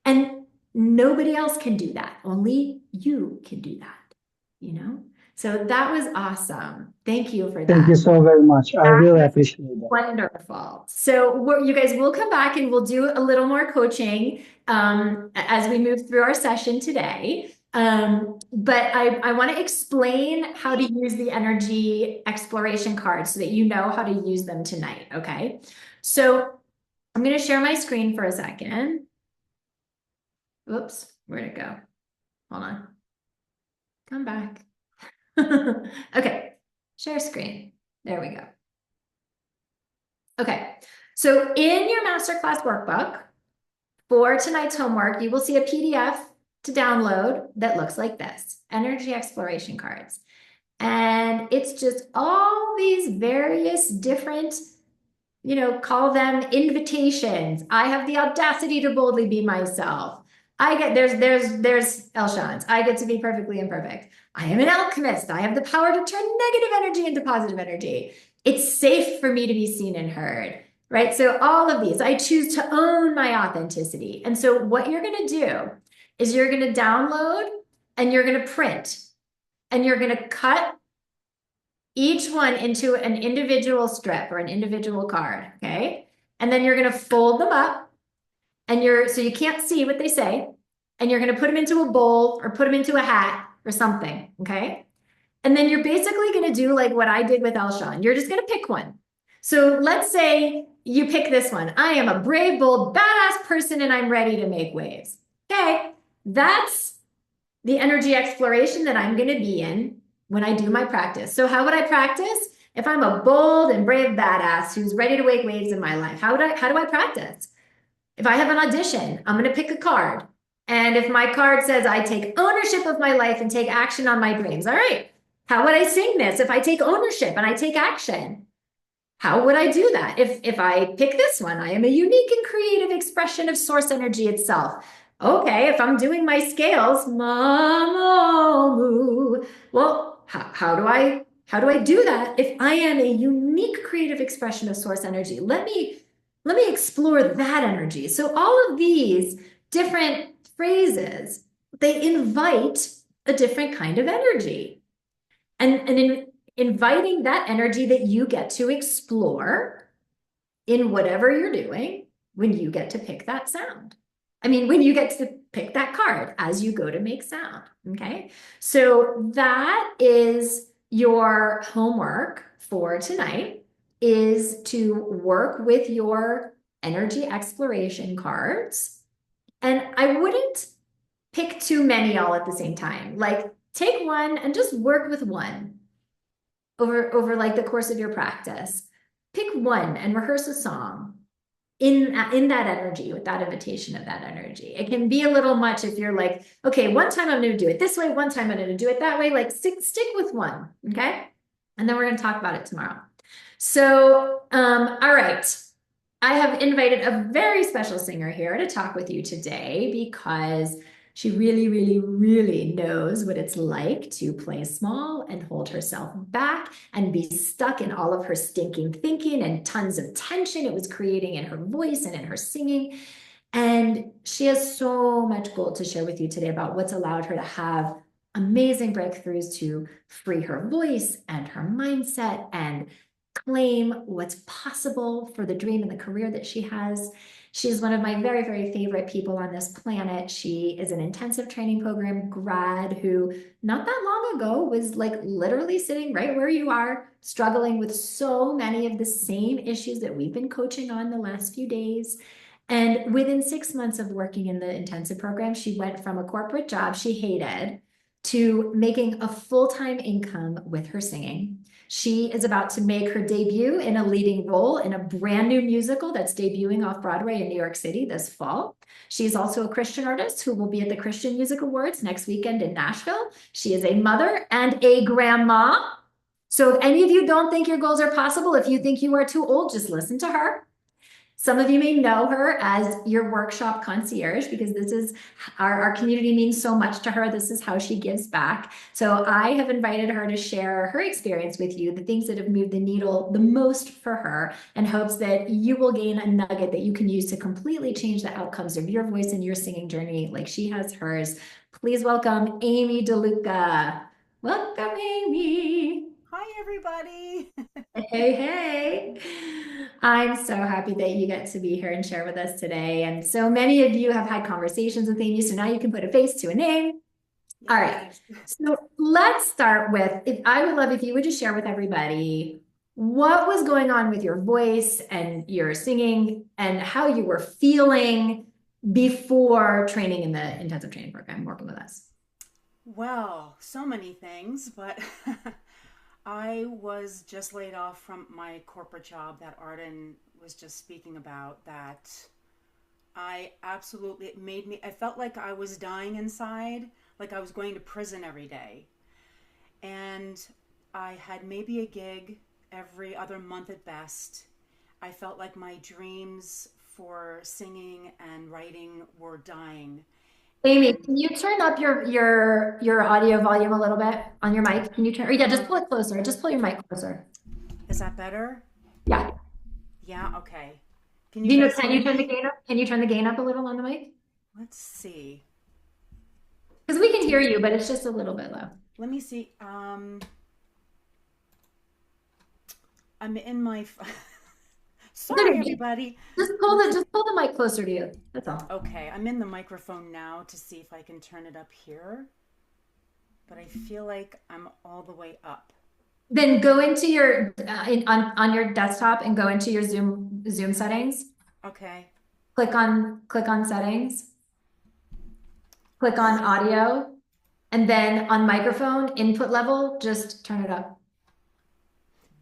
And nobody else can do that. Only you can do that, you know? So that was awesome. Thank you for Thank you that. so very much. I That really was appreciate that. wonderful. So you guys will come back and we'll do a little more coaching as we move through our session today. But I want to explain how to use the energy exploration cards so that you know how to use them tonight, okay? So I'm going to share my screen for a second. Oops, where'd it go? Hold on. Come back. Okay, share screen. There we go. Okay, so in your masterclass workbook for tonight's homework, you will see a PDF to download that looks like this, energy exploration cards. And it's just all these various different, call them invitations. I have the audacity to boldly be myself. There's Elshans. I get to be perfectly imperfect. I am an alchemist. I have the power to turn negative energy into positive energy. It's safe for me to be seen and heard, right? So all of these, I choose to own my authenticity. And so what you're going to do is you're going to download and you're going to print and you're going to cut each one into an individual strip or an individual card, okay? And then you're going to fold them up and so you can't see what they say, and you're going to put them into a bowl or put them into a hat or something, okay? And then you're basically going to do like what I did with Elshan. You're just going to pick one. So let's say you pick this one. I am a brave, bold, badass person and I'm ready to make waves. Okay, that's the energy exploration that I'm going to be in when I do my practice. So how would I practice? If I'm a bold and brave badass who's ready to make waves in my life, how do I practice? If I have an audition, I'm going to pick a card. And if my card says I take ownership of my life and take action on my dreams, all right, how would I sing this if I take ownership and I take action? How would I do that? If I pick this one, I am a unique and creative expression of source energy itself. Okay, if I'm doing my scales, mamamoo, well, how do I do that if I am a unique creative expression of source energy? Let me explore that energy. So all of these different phrases, they invite a different kind of energy. And in inviting that energy that you get to explore in whatever you're doing when you get to pick that sound. I mean, when you get to pick that card as you go to make sound, okay? So that is your homework for tonight, is to work with your energy exploration cards. And I wouldn't pick too many all at the same time. Like, take one and just work with one over like the course of your practice. Pick one and rehearse a song in that energy, with that invitation of that energy. It can be a little much if you're like, okay, one time I'm going to do it this way, one time I'm going to do it that way. Like, stick with one, okay? And then we're going to talk about it tomorrow. So, all right. I have invited a very special singer here to talk with you today because She really, really, really knows what it's like to play small and hold herself back and be stuck in all of her stinking thinking and tons of tension it was creating in her voice and in her singing. And she has so much gold to share with you today about what's allowed her to have amazing breakthroughs to free her voice and her mindset and claim what's possible for the dream and the career that she has. She's one of my very, very favorite people on this planet. She is an intensive training program grad who not that long ago was like literally sitting right where you are, struggling with so many of the same issues that we've been coaching on the last few days. And within 6 months of working in the intensive program, she went from a corporate job she hated to making a full-time income with her singing. She is about to make her debut in a leading role in a brand new musical that's debuting off Broadway in New York City this fall. She's also a Christian artist who will be at the Christian Music Awards next weekend in Nashville. She is a mother and a grandma. So if any of you don't think your goals are possible, if you think you are too old, just listen to her. Some of you may know her as your workshop concierge because this is our community means so much to her. This is how she gives back. So I have invited her to share her experience with you, the things that have moved the needle the most for her, in hopes that you will gain a nugget that you can use to completely change the outcomes of your voice and your singing journey like she has hers. Please welcome Amy DeLuca. Welcome, Amy. Hi, everybody. Hey, hey. I'm so happy that you get to be here and share with us today. And so many of you have had conversations with Amy, so now you can put a face to a name. All right. So let's start with, if I would love if you would just share with everybody what was going on with your voice and your singing and how you were feeling before training in the intensive training program, working with us. Well, so many things, but I was just laid off from my corporate job that Arden was just speaking about, that it made me, I felt like I was dying inside, like I was going to prison every day. And I had maybe a gig every other month at best. I felt like my dreams for singing and writing were dying. Amy, And can you turn up your audio volume a little bit on your mic? Can you turn, or yeah, just pull it closer. Just pull your mic closer. is that better? Yeah. Yeah, okay. Can Do you you know, guys can hear you turn the me? gain up? Can you turn the gain up a little on the mic? Let's see. Because we can hear you, but it's just a little bit low. Let me see. I'm in my. Sorry, everybody. Just pull the mic closer to you. That's all. Okay, I'm in the microphone now to see if I can turn it up here. But I feel like I'm all the way up. Then go into your on your desktop and go into your Zoom settings. Okay. Click on settings. Click on audio, and then on microphone input level, just turn it up.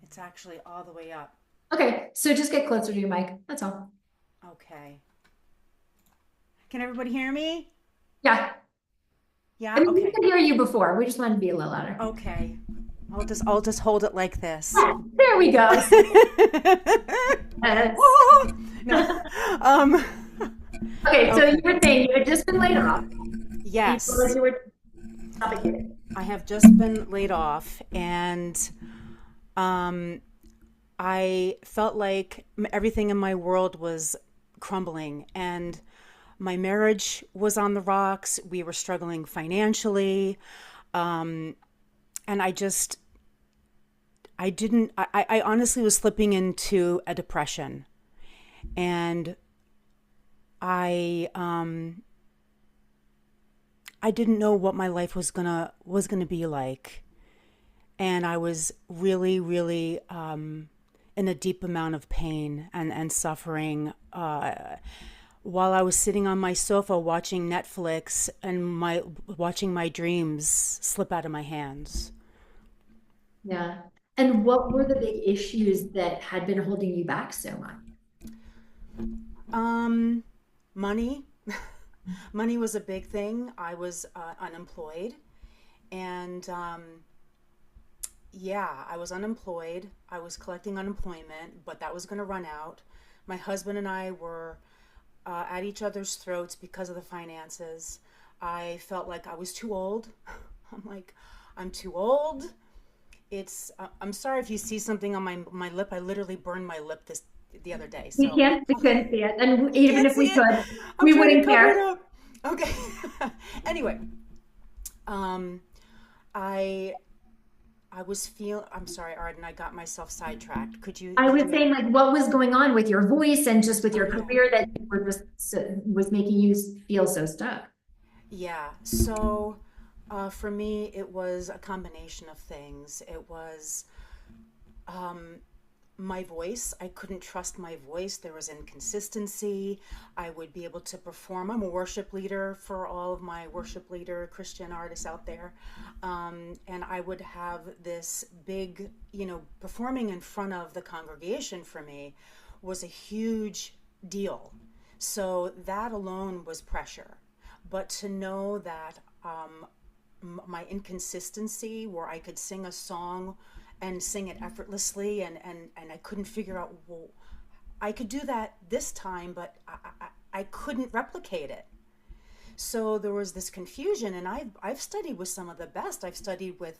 It's actually all the way up. Okay, so just get closer to your mic. That's all. Okay. Can everybody hear me? Yeah. Yeah. I mean, we Okay. could hear you before. We just wanted to be a little louder. Okay. I'll just hold it like this. There we go. Yes. No. Um. Okay, so Okay. you were saying you had just been laid off. Yes. You told us you were suffocated. I have just been laid off, and I felt like everything in my world was crumbling, and my marriage was on the rocks. We were struggling financially, and I honestly was slipping into a depression, and I didn't know what my life was gonna be like, and I was really, really in a deep amount of pain and suffering. While I was sitting on my sofa watching Netflix and watching my dreams slip out of my hands. Yeah. And what were the big issues that had been holding you back so much? Money. Money was a big thing. I was unemployed, and yeah, I was unemployed. I was collecting unemployment, but that was going to run out. My husband and I were at each other's throats because of the finances. I felt like I was too old. I'm like, I'm too old. I'm sorry if you see something on my lip. I literally burned my lip the other day. We So can't, we couldn't see it. And you even can't if see we it. could, I'm we trying to wouldn't cover it care. up. Okay. Anyway, um, I I'm sorry, Arden, I got myself sidetracked. I Could was you, saying like what was going on with your voice and just with oh your yeah. career that you were just was making you feel so stuck. Yeah. So, for me, it was a combination of things. It was, um, my voice. I couldn't trust my voice. There was inconsistency. I would be able to perform. I'm a worship leader for all of my worship leader Christian artists out there. And I would have this big, performing in front of the congregation for me was a huge deal. So that alone was pressure. But to know that my inconsistency, where I could sing a song and sing it effortlessly, and I couldn't figure out, well, I could do that this time, but I couldn't replicate it. So there was this confusion, and I've studied with some of the best. I've studied with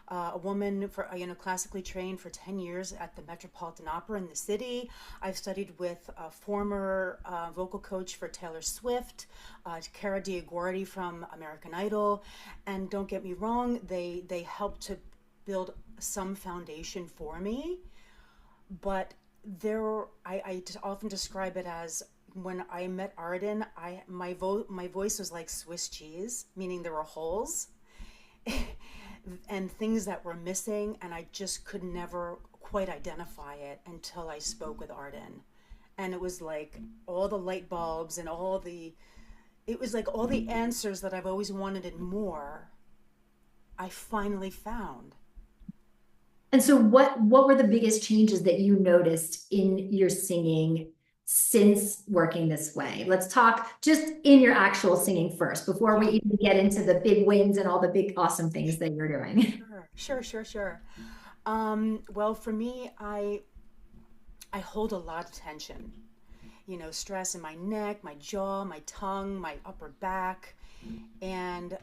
a woman for classically trained for 10 years at the Metropolitan Opera in the city. I've studied with a former vocal coach for Taylor Swift, Cara Diagordi from American Idol, and don't get me wrong, they helped to build some foundation for me, but I just often describe it as when I met Arden, my voice was like Swiss cheese, meaning there were holes and things that were missing, and I just could never quite identify it until I spoke with Arden. And it was like all the light bulbs and it was like all the answers that I've always wanted and more, I finally found. And so what were the biggest changes that you noticed in your singing since working this way? Let's talk just in your actual singing first, before we Yeah. even get into the big wins and all the big awesome things that you're doing. Sure. Well, for me, I hold a lot of tension. Stress in my neck, my jaw, my tongue, my upper back. And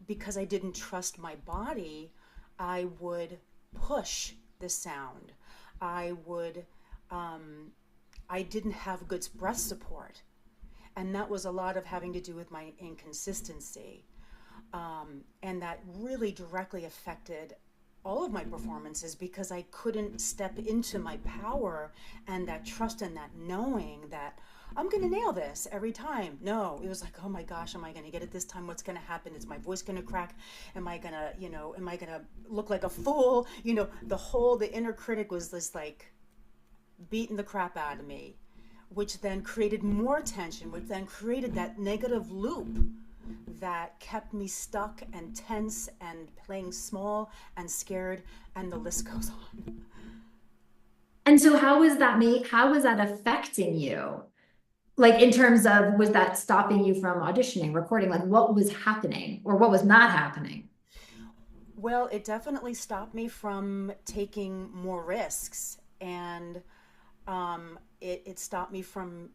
because I didn't trust my body, I would push the sound. I would, I didn't have good breath support. And that was a lot of having to do with my inconsistency. And that really directly affected all of my performances because I couldn't step into my power and that trust and that knowing that I'm going to nail this every time. No, it was like, oh my gosh, am I going to get it this time? What's going to happen? Is my voice going to crack? Am I going to, am I going to look like a fool? The inner critic was this like beating the crap out of me, which then created more tension, which then created that negative loop that kept me stuck and tense and playing small and scared, and the list goes on. And so how was that affecting you? Like in terms of, was that stopping you from auditioning, recording? Like what was happening or what was not happening? Well, it definitely stopped me from taking more risks, and it stopped me from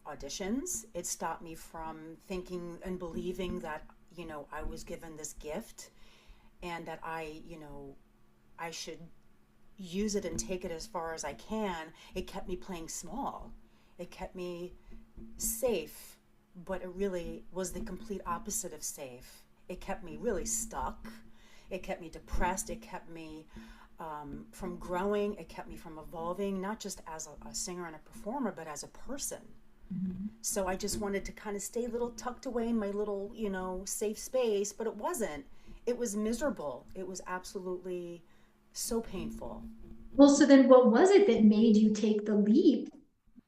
auditions. It stopped me from thinking and believing that, I was given this gift and that I should use it and take it as far as I can. It kept me playing small. It kept me safe, but it really was the complete opposite of safe. It kept me really stuck. It kept me depressed. It kept me from growing. It kept me from evolving, not just as a singer and a performer, but as a person. So I just wanted to kind of stay a little tucked away in my little, safe space, but it wasn't. It was miserable. It was absolutely so painful. Well, so then what was it that made you take the leap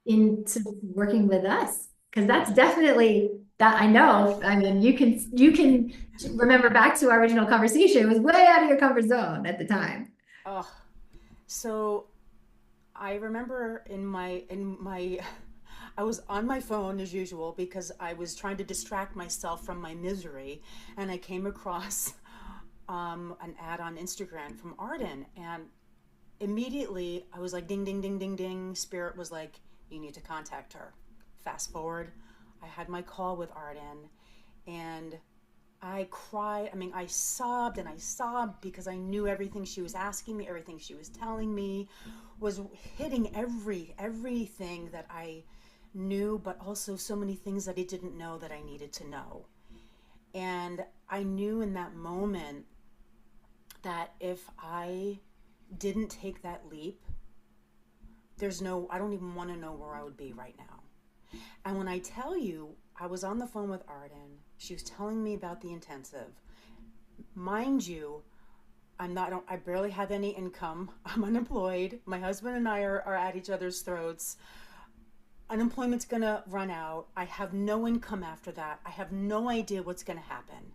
into working with us? Because that's definitely that I know. I mean, you can remember back to our original conversation. It was way out of your comfort zone at the time. Oh, so I remember in my I was on my phone as usual because I was trying to distract myself from my misery, and I came across an ad on Instagram from Arden, and immediately I was like, ding, ding, ding, ding, ding. Spirit was like, you need to contact her. Fast forward, I had my call with Arden, And I cried. I mean, I sobbed and I sobbed because I knew everything she was asking me, everything she was telling me was hitting everything that I knew, but also so many things that I didn't know that I needed to know. And I knew in that moment that if I didn't take that leap, I don't even want to know where I would be right now. And when I tell you, I was on the phone with Arden. She was telling me about the intensive. Mind you, I barely have any income. I'm unemployed. My husband and I are at each other's throats. Unemployment's gonna run out. I have no income after that. I have no idea what's gonna happen.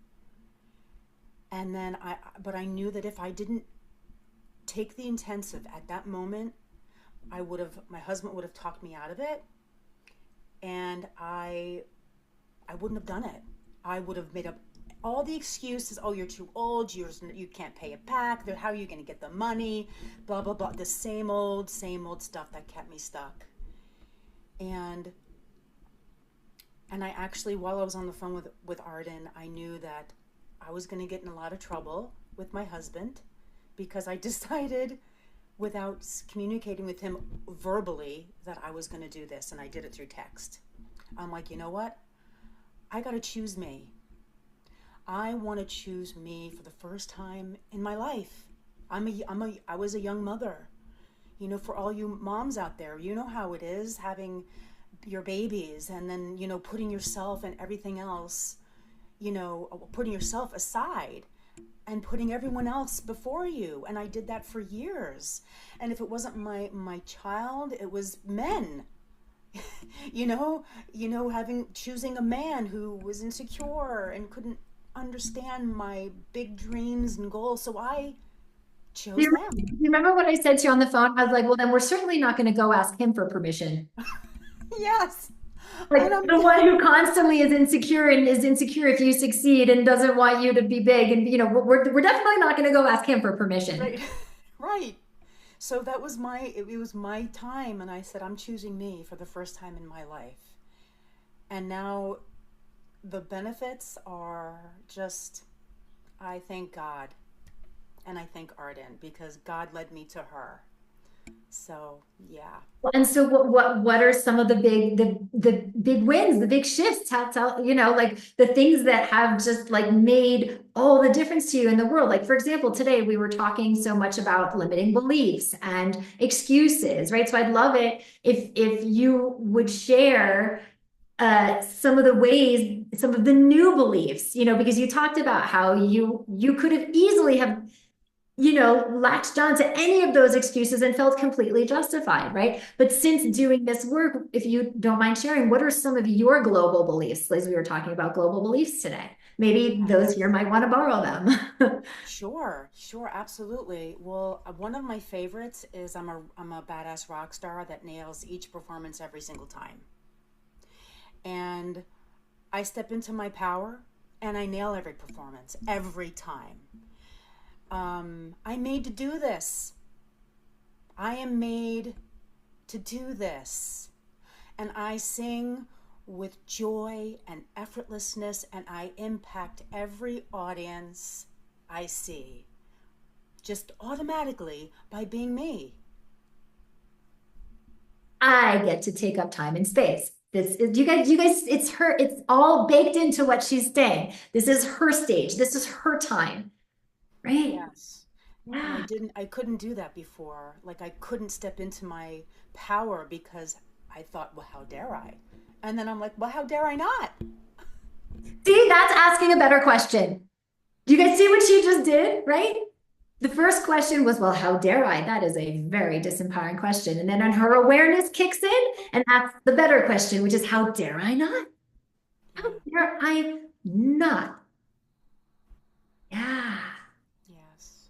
And then but I knew that if I didn't take the intensive at that moment, my husband would have talked me out of it, and I wouldn't have done it. I would have made up all the excuses. Oh, you're too old. You can't pay it back. How are you going to get the money? Blah, blah, blah. The same old stuff that kept me stuck. And I actually, while I was on the phone with Arden, I knew that I was going to get in a lot of trouble with my husband because I decided without communicating with him verbally that I was going to do this, and I did it through text. I'm like, you know what? I got to choose me. I want to choose me for the first time in my life. I was a young mother. You know, for all you moms out there, you know how it is having your babies and then, you know, putting yourself and everything else, you know, putting yourself aside and putting everyone else before you. And I did that for years. And if it wasn't my child, it was men. choosing a man who was insecure and couldn't understand my big dreams and goals. So I chose them. Do you remember what I said to you on the phone? I was like, well, then we're certainly not going to go ask him for permission. Yes. Like the one who constantly is insecure and is insecure if you succeed and doesn't want you to be big. And, you know, we're definitely not going to go ask him for permission. Right. Right. So that was it was my time. And I said, I'm choosing me for the first time in my life. And now the benefits are just, I thank God. And I thank Arden because God led me to her. So, yeah. And so what are some of the big wins, the big shifts, you know, like the things that have just like made all the difference to you in the world? Like, for example, today we were talking so much about limiting beliefs and excuses, right? So I'd love it if you would share some of the new beliefs, you know, because you talked about how you could have easily have, you know, latched on to any of those excuses and felt completely justified, right? But since doing this work, if you don't mind sharing, what are some of your global beliefs? Liz, we were talking about global beliefs today. Maybe those here might want to borrow them. Sure, absolutely. Well, one of my favorites is I'm a badass rock star that nails each performance every single time. And I step into my power and I nail every performance every time. I'm made to do this. I am made to do this. And I sing with joy and effortlessness, and I impact every audience I see just automatically by being me. I get to take up time and space. This is you guys, it's all baked into what she's saying. This is her stage. This is her time. Right? Yes. Yeah. And I couldn't do that before. Like I couldn't step into my power because I thought, well, how dare I? And then I'm like, well, how dare I not? See, that's asking a better question. Do you guys see what she just did, right? The first question was, well, how dare I? That is a very disempowering question. And then her awareness kicks in, and that's the better question, which is, how dare I not? How dare I not? Yeah. Yes.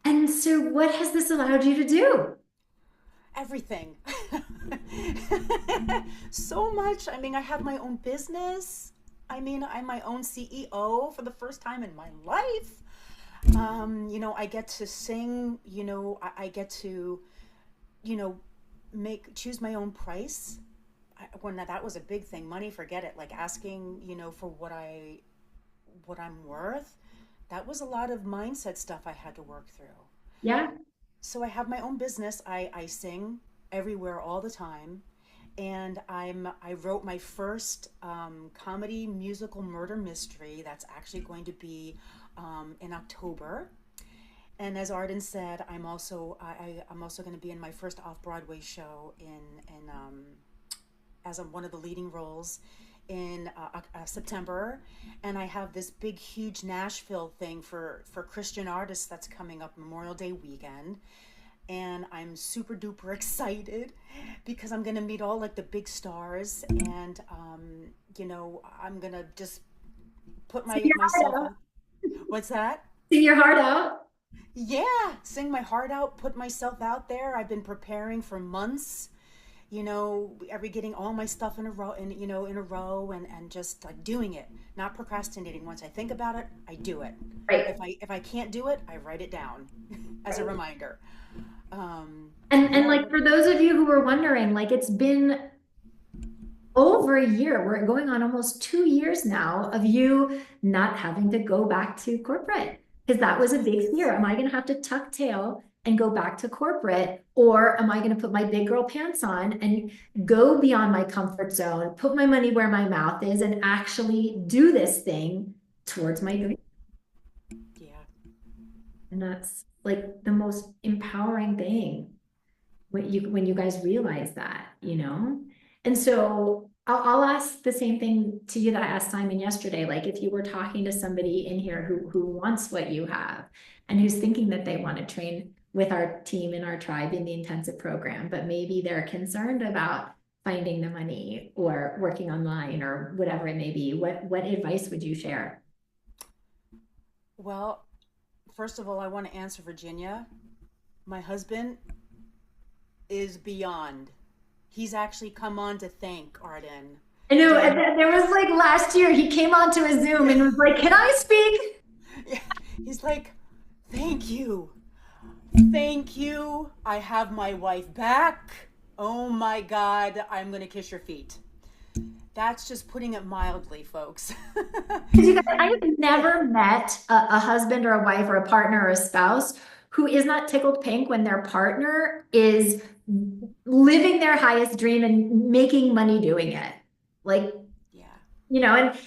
And so what has this allowed you to do? Everything. So much. I mean, I have my own business. I mean, I'm my own CEO for the first time in my life. You know, I get to sing, you know, I get to, you know, choose my own price. when that was a big thing. Money, forget it. Like asking, for what I'm worth. That was a lot of mindset stuff I had to work through. Yeah. So I have my own business. I sing everywhere all the time, and I wrote my first comedy musical murder mystery that's actually going to be in October. And as Arden said, I'm also going to be in my first off Broadway show in as one of the leading roles in September, and I have this big, huge Nashville thing for Christian artists that's coming up Memorial Day weekend, and I'm super duper excited because I'm gonna meet all like the big stars, and I'm gonna just put Sing your myself heart out. out. What's that? Sing your heart out. Yeah, sing my heart out, put myself out there. I've been preparing for months, every getting all my stuff in a row, and just like doing it, not procrastinating. Once I think about it, I do it. Right. If I can't do it, I write it down as a reminder. And like for those of you who were wondering, like it's been over a year. We're going on almost 2 years now of you not having to go back to corporate because that was a big fear. Am I going to have to tuck tail and go back to corporate, or am I going to put my big girl pants on and go beyond my comfort zone, put my money where my mouth is, and actually do this thing towards my dream? Yeah. And that's like the most empowering thing when you guys realize that, And so I'll ask the same thing to you that I asked Simon yesterday. Like if you were talking to somebody in here who wants what you have and who's thinking that they want to train with our team in our tribe in the intensive program, but maybe they're concerned about finding the money or working online or whatever it may be, what advice would you share? Well, first of all, I want to answer Virginia. My husband is beyond. He's actually come on to thank Arden. I know, and there was like last year, he came onto a Zoom and was like, "Can I speak?" Yeah, he's like, "Thank you. Thank you. I have my wife back. Oh my God, I'm going to kiss your feet." That's just putting it mildly, folks. You guys, I have never met a husband or a wife or a partner or a spouse who is not tickled pink when their partner is living their highest dream and making money doing it. Like, Yeah. and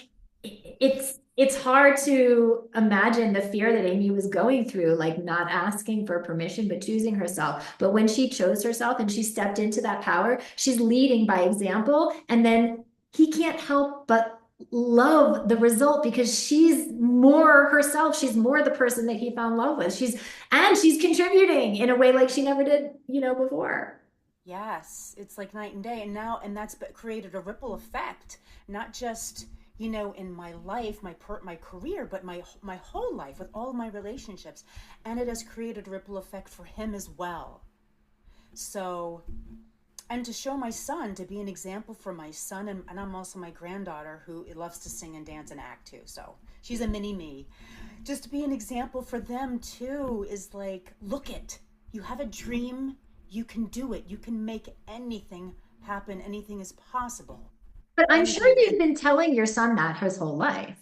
it's hard to imagine the fear that Amy was going through, like not asking for permission, but choosing herself. But when she chose herself and she stepped into that power, she's leading by example. And then he can't help but love the result because she's more herself. She's more the person that he found love with. She's contributing in a way like she never did, before. Yes, it's like night and day. And that's created a ripple effect, not just, in my life, my career, but my whole life with all of my relationships. And it has created a ripple effect for him as well. So, and to show my son, to be an example for my son, and I'm also my granddaughter who loves to sing and dance and act too. So she's a mini me. Just to be an example for them too is like, look it, you have a dream, you can do it. You can make anything happen. Anything is possible. But I'm sure you've been telling your son that his whole life.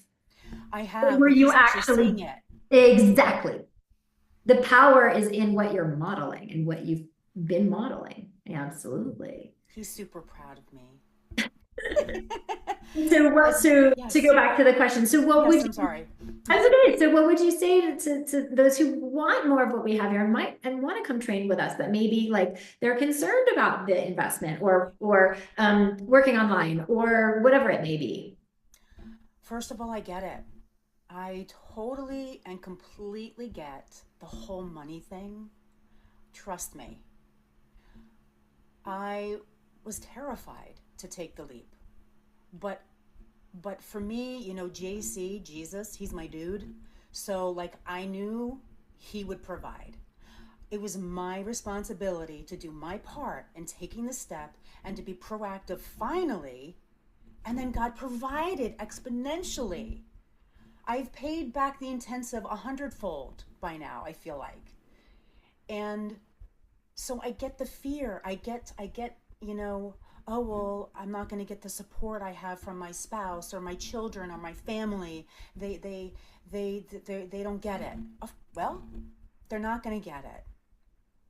I have. Were But you he's actually seeing actually it. exactly? The power is in what you're modeling and what you've been modeling. Yeah, absolutely. He's super proud of me. So Yes. to go back to the question, so what would I'm sorry. That's okay. So what would you say to those who want more of what we have here and want to come train with us, that maybe like they're concerned about the investment or working online or whatever it may be? First of all, I get it. I totally and completely get the whole money thing. Trust me. I was terrified to take the leap. But for me, JC, Jesus, he's my dude. So like I knew he would provide. It was my responsibility to do my part in taking the step and to be proactive finally. And then God provided exponentially. I've paid back the intensive 100-fold by now, I feel like. And so I get the fear. I get, oh, well, I'm not going to get the support I have from my spouse or my children or my family. They, they, they don't get it. Well, they're not going to get it.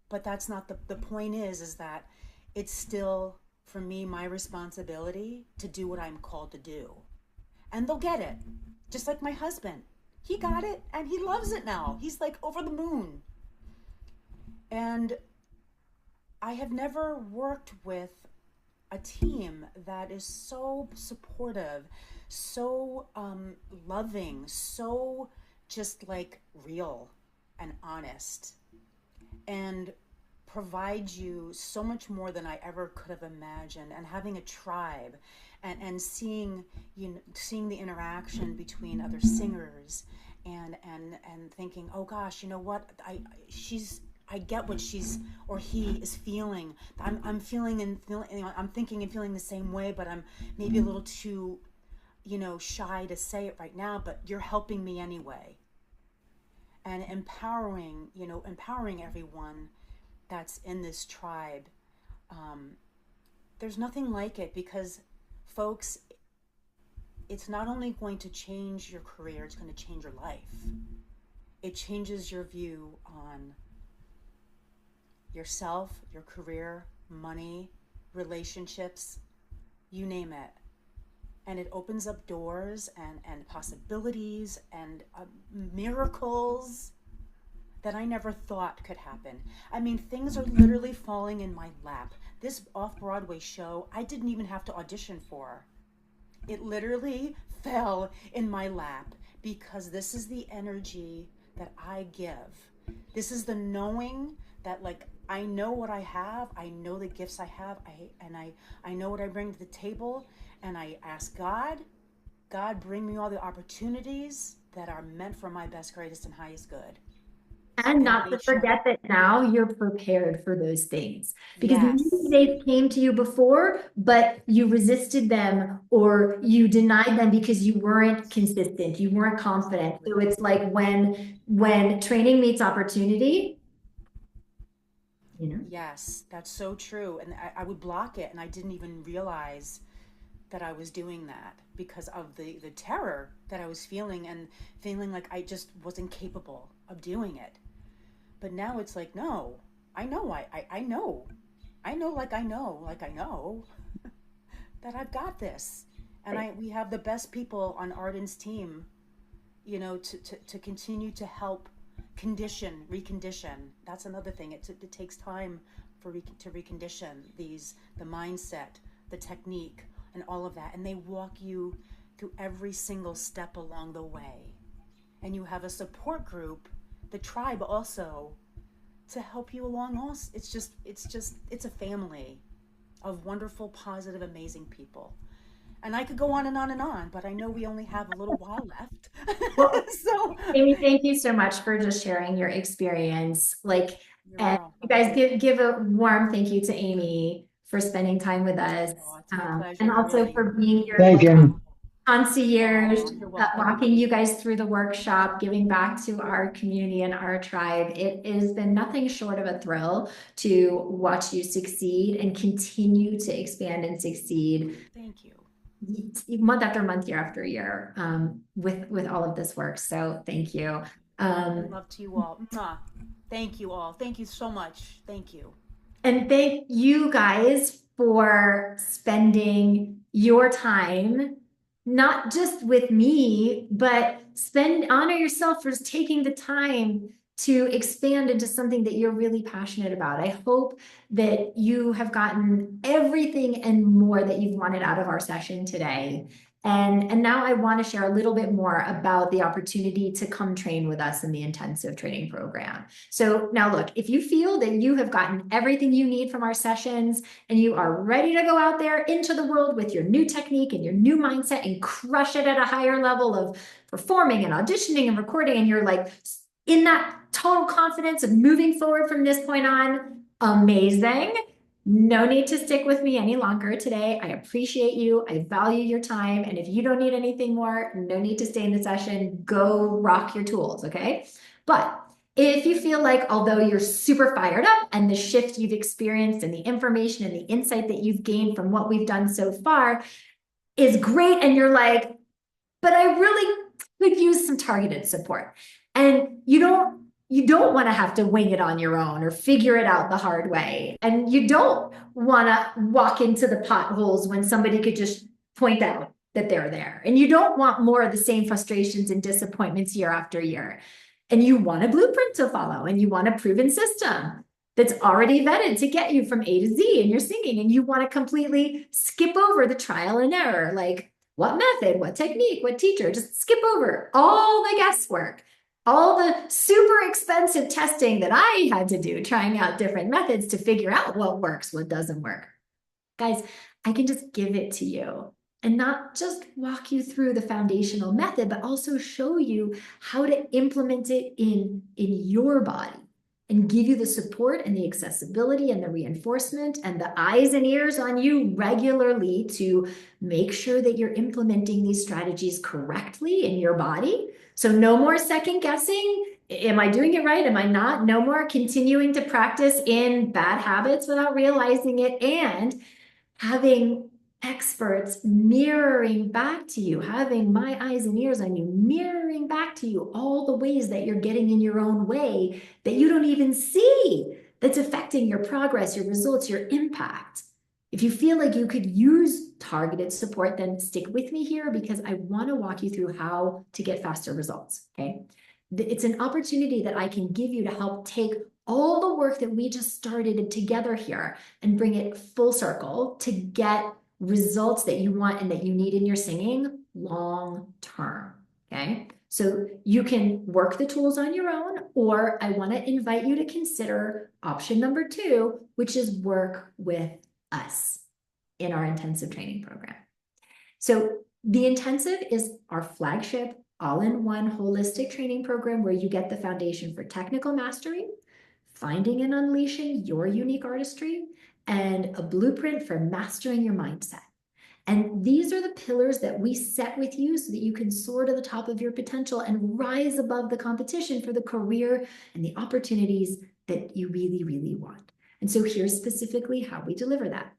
But that's not the point is that it's still, for me, my responsibility to do what I'm called to do. And they'll get it. Just like my husband. He got it and he loves it now. He's like over the moon. And I have never worked with a team that is so supportive, so loving, so just like real and honest, and provides you so much more than I ever could have imagined. And having a tribe, and seeing, you know, seeing the interaction between other singers, and thinking, oh gosh, you know what, I get what she's or he is feeling. I'm feeling and feeling, you know, I'm thinking and feeling the same way, but I'm maybe a little too, you know, shy to say it right now, but you're helping me anyway. And empowering, you know, empowering everyone that's in this tribe. There's nothing like it, because folks, it's not only going to change your career, it's going to change your life. It changes your view on yourself, your career, money, relationships, you name it. And it opens up doors and possibilities and miracles that I never thought could happen. I mean, things are literally falling in my lap. This off-Broadway show, I didn't even have to audition for. It literally fell in my lap, because this is the energy that I give. This is the knowing that, like, I know what I have, I know the gifts I have, I know what I bring to the table, and I ask God, bring me all the opportunities that are meant for my best, greatest, and highest good. And not to they show. forget that now you're prepared for those things, because maybe Yes, they came to you before, but you resisted them or you denied them because you weren't consistent, you weren't confident. So it's like when training meets opportunity, you know. yes, that's so true. And I would block it, and I didn't even realize that I was doing that because of the terror that I was feeling, and feeling like I just wasn't capable of doing it. But now it's like, no, I know, I know. I know that I've got this. And we have the best people on Arden's team, you know, to continue to help recondition. That's another thing. It takes time to recondition the mindset, the technique, and all of that. And they walk you through every single step along the way. And you have a support group, the tribe also, to help you along also. It's a family of wonderful, positive, amazing people. And I could go on and on and on, but I know we only have a little while left. Well, So Amy, thank you so much for just sharing your experience. Like, you're and welcome. you guys give a warm thank you to Amy for spending time with us, Oh, it's my pleasure, and also really. for being your Thank you. concierge, Oh, you're welcome. walking you guys through the workshop, giving back to our community and our tribe. It has been nothing short of a thrill to watch you succeed and continue to expand and succeed Thank you. month after month, year after year, with all of this work. So thank you. And love to you all. Mwah. Thank you all. Thank you so much. Thank you. And thank you guys for spending your time, not just with me, but honor yourself for taking the time to expand into something that you're really passionate about. I hope that you have gotten everything and more that you've wanted out of our session today. And now I want to share a little bit more about the opportunity to come train with us in the intensive training program. So now look, if you feel that you have gotten everything you need from our sessions and you are ready to go out there into the world with your new technique and your new mindset and crush it at a higher level of performing and auditioning and recording, and you're like in that total confidence of moving forward from this point on, amazing. No need to stick with me any longer today. I appreciate you. I value your time. And if you don't need anything more, no need to stay in the session. Go rock your tools, okay? But if you feel like, although you're super fired up and the shift you've experienced and the information and the insight that you've gained from what we've done so far is great, and you're like, but I really could use some targeted support. And you don't want to have to wing it on your own or figure it out the hard way. And you don't want to walk into the potholes when somebody could just point out that they're there. And you don't want more of the same frustrations and disappointments year after year. And you want a blueprint to follow, and you want a proven system that's already vetted to get you from A to Z in your singing. And you want to completely skip over the trial and error, like what method, what technique, what teacher, just skip over all the guesswork, all the super expensive testing that I had to do, trying out different methods to figure out what works, what doesn't work. Guys, I can just give it to you and not just walk you through the foundational method, but also show you how to implement it in your body and give you the support and the accessibility and the reinforcement and the eyes and ears on you regularly to make sure that you're implementing these strategies correctly in your body. So no more second guessing. Am I doing it right? Am I not? No more continuing to practice in bad habits without realizing it, and having experts mirroring back to you, having my eyes and ears on you, mirroring back to you all the ways that you're getting in your own way that you don't even see, that's affecting your progress, your results, your impact. If you feel like you could use targeted support, then stick with me here, because I want to walk you through how to get faster results, okay? It's an opportunity that I can give you to help take all the work that we just started together here and bring it full circle to get results that you want and that you need in your singing long term, okay? So you can work the tools on your own, or I want to invite you to consider option number 2, which is work with us in our intensive training program. So the intensive is our flagship all-in-one holistic training program where you get the foundation for technical mastery, finding and unleashing your unique artistry, and a blueprint for mastering your mindset. And these are the pillars that we set with you so that you can soar to the top of your potential and rise above the competition for the career and the opportunities that you really, really want. And so here's specifically how we deliver that.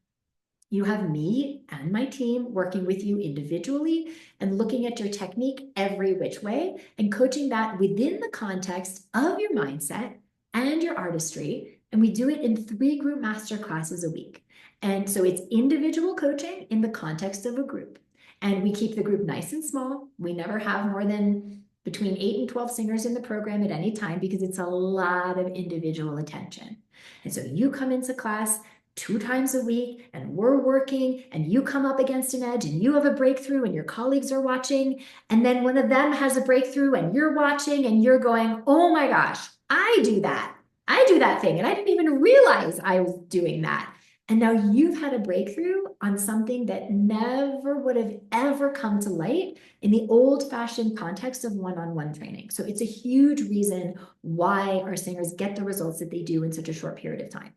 You have me and my team working with you individually and looking at your technique every which way and coaching that within the context of your mindset and your artistry. And we do it in 3 group master classes a week. And so it's individual coaching in the context of a group. And we keep the group nice and small. We never have more than between 8 and 12 singers in the program at any time, because it's a lot of individual attention. And so you come into class 2 times a week and we're working, and you come up against an edge and you have a breakthrough and your colleagues are watching. And then one of them has a breakthrough and you're watching and you're going, oh my gosh, I do that. I do that thing. And I didn't even realize I was doing that. And now you've had a breakthrough on something that never would have ever come to light in the old-fashioned context of one-on-one training. So it's a huge reason why our singers get the results that they do in such a short period of time.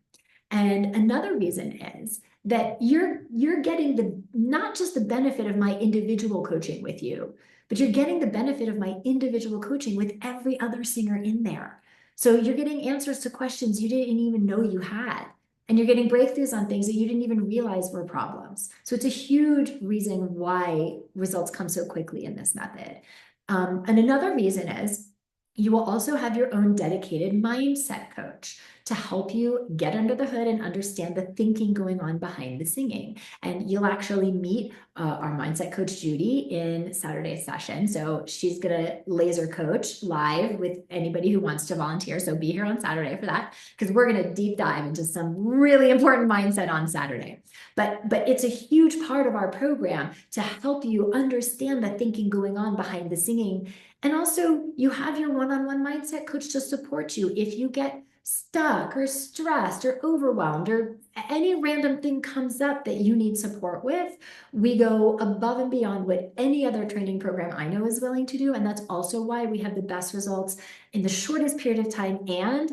And another reason is that you're getting the not just the benefit of my individual coaching with you, but you're getting the benefit of my individual coaching with every other singer in there. So you're getting answers to questions you didn't even know you had. And you're getting breakthroughs on things that you didn't even realize were problems. So it's a huge reason why results come so quickly in this method. And another reason is you will also have your own dedicated mindset coach to help you get under the hood and understand the thinking going on behind the singing. And you'll actually meet our mindset coach, Judy, in Saturday's session. So she's going to laser coach live with anybody who wants to volunteer. So be here on Saturday for that, because we're going to deep dive into some really important mindset on Saturday. But it's a huge part of our program to help you understand the thinking going on behind the singing. And also you have your one-on-one mindset coach to support you if you get stuck or stressed or overwhelmed or any random thing comes up that you need support with. We go above and beyond what any other training program I know is willing to do. And that's also why we have the best results in the shortest period of time and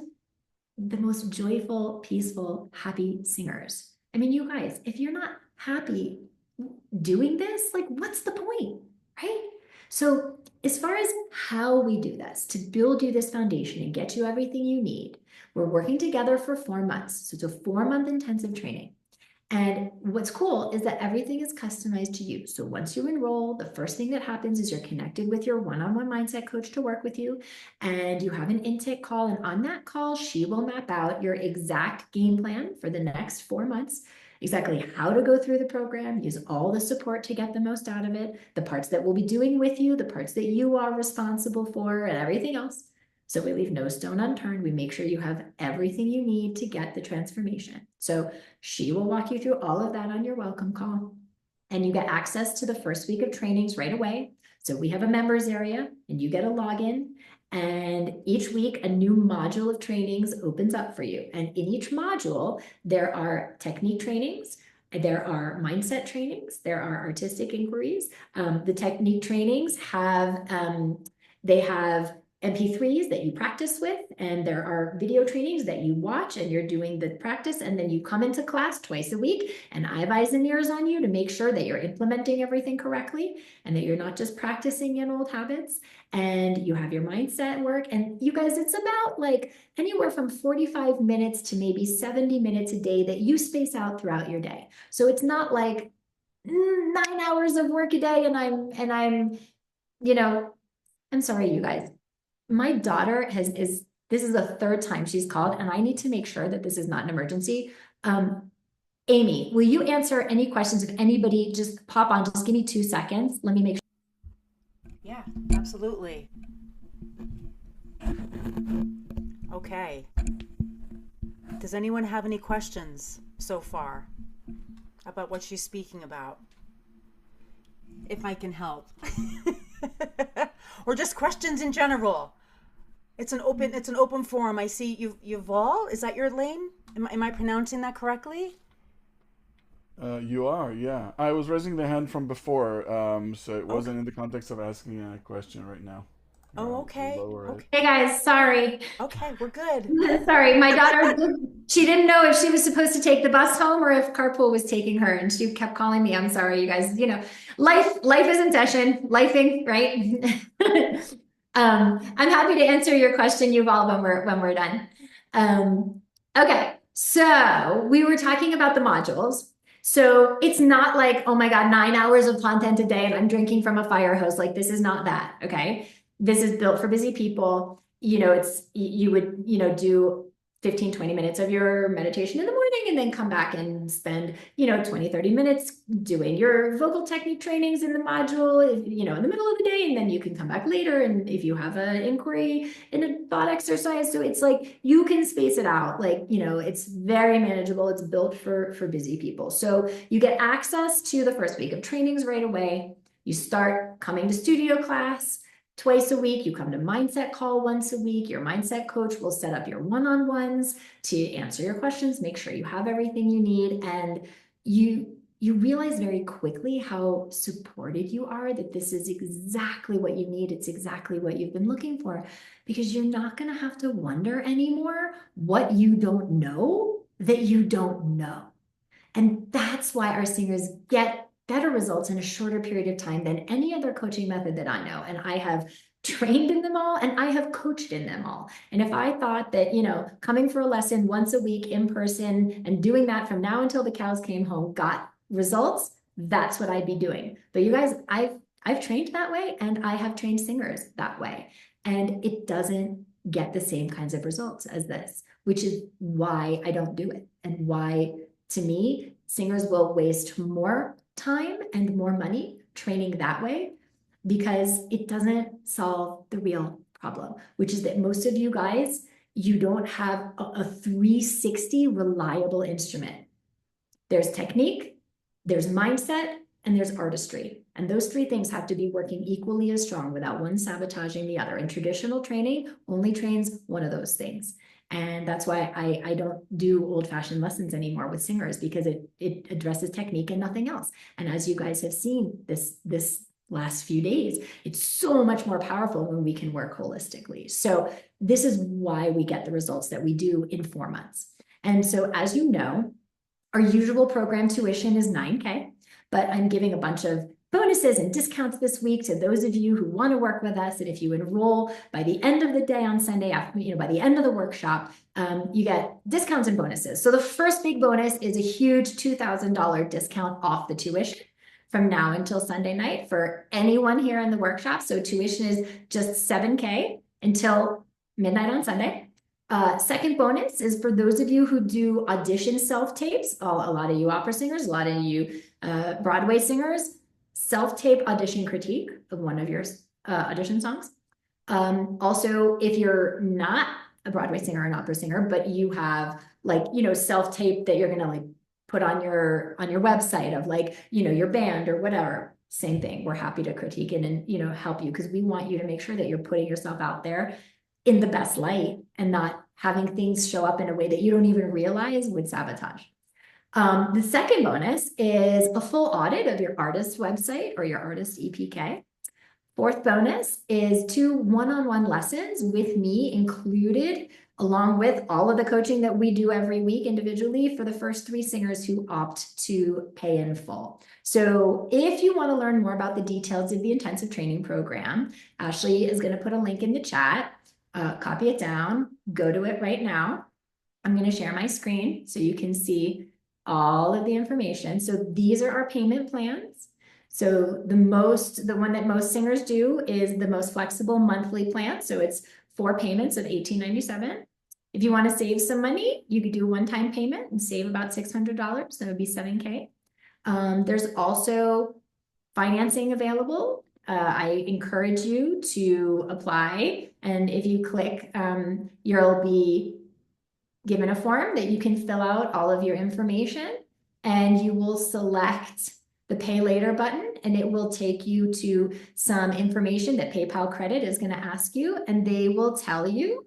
the most joyful, peaceful, happy singers. I mean, you guys, if you're not happy doing this, like, what's the point, right? So as far as how we do this, to build you this foundation and get you everything you need, we're working together for 4 months. So it's a 4-month intensive training. And what's cool is that everything is customized to you. So once you enroll, the first thing that happens is you're connected with your one-on-one mindset coach to work with you, and you have an intake call. And on that call, she will map out your exact game plan for the next 4 months, exactly how to go through the program, use all the support to get the most out of it, the parts that we'll be doing with you, the parts that you are responsible for, and everything else. So we leave no stone unturned. We make sure you have everything you need to get the transformation. So she will walk you through all of that on your welcome call. And you get access to the first week of trainings right away. So we have a members area and you get a login. And each week, a new module of trainings opens up for you. And in each module, there are technique trainings, there are mindset trainings, there are artistic inquiries. The technique trainings have, they have MP3s that you practice with, and there are video trainings that you watch and you're doing the practice, and then you come into class twice a week and I have eyes and ears on you to make sure that you're implementing everything correctly and that you're not just practicing in old habits. And you have your mindset work, and you guys, it's about like anywhere from 45 minutes to maybe 70 minutes a day that you space out throughout your day. So it's not like 9 hours of work a day and I'm, you know, I'm sorry, you guys. My daughter this is the 3rd time she's called, and I need to make sure that this is not an emergency. Amy, will you answer any questions? If anybody, just pop on, just give me 2 seconds. Let me make sure. Yeah, absolutely. Okay. Does anyone have any questions so far about what she's speaking about? If I can help. Or just questions in general. It's an open forum. I see Yuval. Is that your name? Am I pronouncing that correctly? You are, yeah. I was raising the hand from before, so it wasn't in the context of asking a question right now. Oh, okay. Hey guys, sorry. Okay, we're good. Sorry, my daughter, she didn't know if she was supposed to take the bus home or if carpool was taking her, and she kept calling me. I'm sorry, you guys. You know, life is in session, lifing, right? I'm happy to answer your question, Yuval, when we're done. Okay, so we were talking about the modules. So it's not like, oh my God, 9 hours of content a day and I'm drinking from a fire hose. Like, this is not that, okay? This is built for busy people. You know, you would, do 15, 20 minutes of your meditation in the morning and then come back and spend, 20, 30 minutes doing your vocal technique trainings in the module, in the middle of the day, and then you can come back later. And if you have an inquiry in a thought exercise, so it's like, you can space it out. Like, it's very manageable. It's built for busy people. So you get access to the first week of trainings right away. You start coming to studio class twice a week. You come to mindset call once a week. Your mindset coach will set up your one-on-ones to answer your questions, make sure you have everything you need. And you realize very quickly how supported you are, that this is exactly what you need. It's exactly what you've been looking for, because you're not going to have to wonder anymore what you don't know that you don't know. And that's why our singers get better results in a shorter period of time than any other coaching method that I know. And I have trained in them all and I have coached in them all. And if I thought that, coming for a lesson once a week in person and doing that from now until the cows came home got results, that's what I'd be doing. But you guys, I've trained that way, and I have trained singers that way. And it doesn't get the same kinds of results as this, which is why I don't do it. And why, to me, singers will waste more time and more money training that way, because it doesn't solve the real problem, which is that most of you guys, you don't have a 360 reliable instrument. There's technique, there's mindset, and there's artistry. And those 3 things have to be working equally as strong without one sabotaging the other. And traditional training only trains one of those things. And that's why I don't do old-fashioned lessons anymore with singers, because it addresses technique and nothing else. And as you guys have seen this last few days, it's so much more powerful when we can work holistically. So this is why we get the results that we do in 4 months. And so, as you know, our usual program tuition is $9K, but I'm giving a bunch of bonuses and discounts this week to those of you who want to work with us. And if you enroll by the end of the day on Sunday, after, by the end of the workshop, you get discounts and bonuses. So the first big bonus is a huge $2,000 discount off the tuition from now until Sunday night for anyone here in the workshop. So tuition is just $7K until midnight on Sunday. Second bonus is for those of you who do audition self-tapes, a lot of you opera singers, a lot of you Broadway singers, self-tape audition critique of one of your audition songs. Also, if you're not a Broadway singer or an opera singer, but you have self-tape that you're gonna put on your website of your band or whatever, same thing. We're happy to critique it and help you, because we want you to make sure that you're putting yourself out there in the best light and not having things show up in a way that you don't even realize would sabotage. The second bonus is a full audit of your artist website or your artist EPK. Fourth bonus is 2 one-on-one lessons with me included, along with all of the coaching that we do every week individually for the first 3 singers who opt to pay in full. So if you want to learn more about the details of the intensive training program, Ashley is going to put a link in the chat. Copy it down, go to it right now. I'm going to share my screen so you can see all of the information. So these are our payment plans. So the one that most singers do is the most flexible monthly plan. So it's 4 payments of $18.97. If you want to save some money, you could do a one-time payment and save about $600. That would be $7K. There's also financing available. I encourage you to apply. And if you click, you'll be given a form that you can fill out all of your information, and you will select the pay later button, and it will take you to some information that PayPal Credit is going to ask you, and they will tell you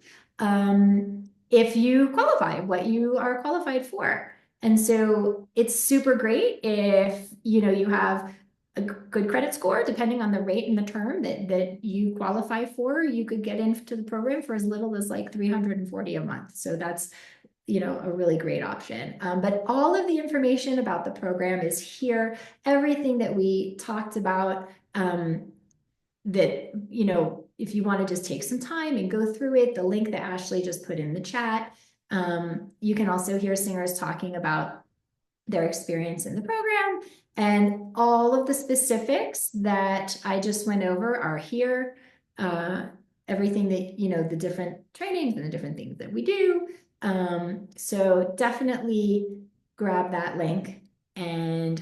if you qualify, what you are qualified for. And so it's super great if you have a good credit score, depending on the rate and the term that you qualify for. You could get into the program for as little as $340 a month. So that's a really great option. But all of the information about the program is here. Everything that we talked about, that if you want to just take some time and go through it, the link that Ashley just put in the chat. You can also hear singers talking about their experience in the program, and all of the specifics that I just went over are here. Everything that, the different trainings and the different things that we do. So definitely grab that link. And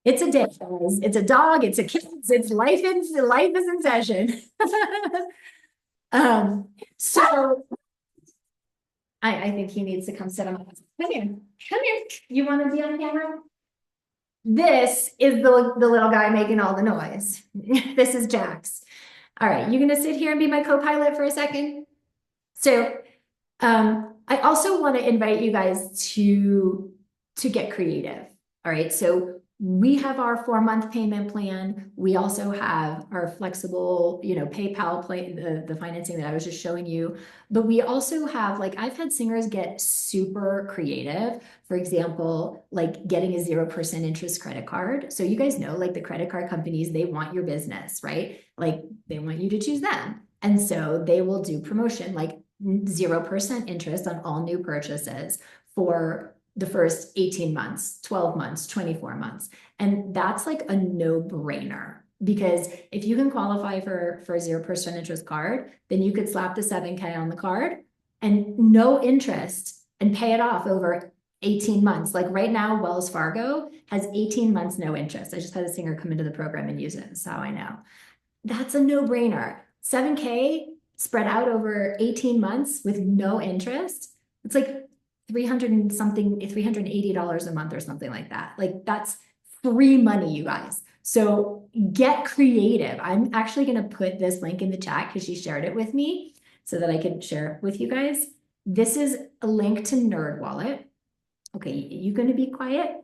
it's a day, guys. It's a dog, it's a kids, it's life is in session. So I think he needs to come sit on my. Come here. You want to be on camera? This is the little guy making all the noise. This is Jax. All right, you gonna sit here and be my co-pilot for a second? So I also want to invite you guys to get creative. All right, so we have our 4-month payment plan. We also have our flexible, PayPal plan, the financing that I was just showing you. But we also have, I've had singers get super creative. For example, getting a 0% interest credit card. So you guys know, the credit card companies, they want your business, right? They want you to choose them. And so they will do promotion, 0% interest on all new purchases for the first 18 months, 12 months, 24 months. And that's a no-brainer, because if you can qualify for a 0% interest card, then you could slap the $7K on the card and no interest and pay it off over 18 months. Right now, Wells Fargo has 18 months, no interest. I just had a singer come into the program and use it. That's how I know. That's a no-brainer. $7K spread out over 18 months with no interest. It's $380 a month or something like that. That's free money, you guys. So get creative. I'm actually going to put this link in the chat because she shared it with me so that I could share it with you guys. This is a link to NerdWallet. Okay, you going to be quiet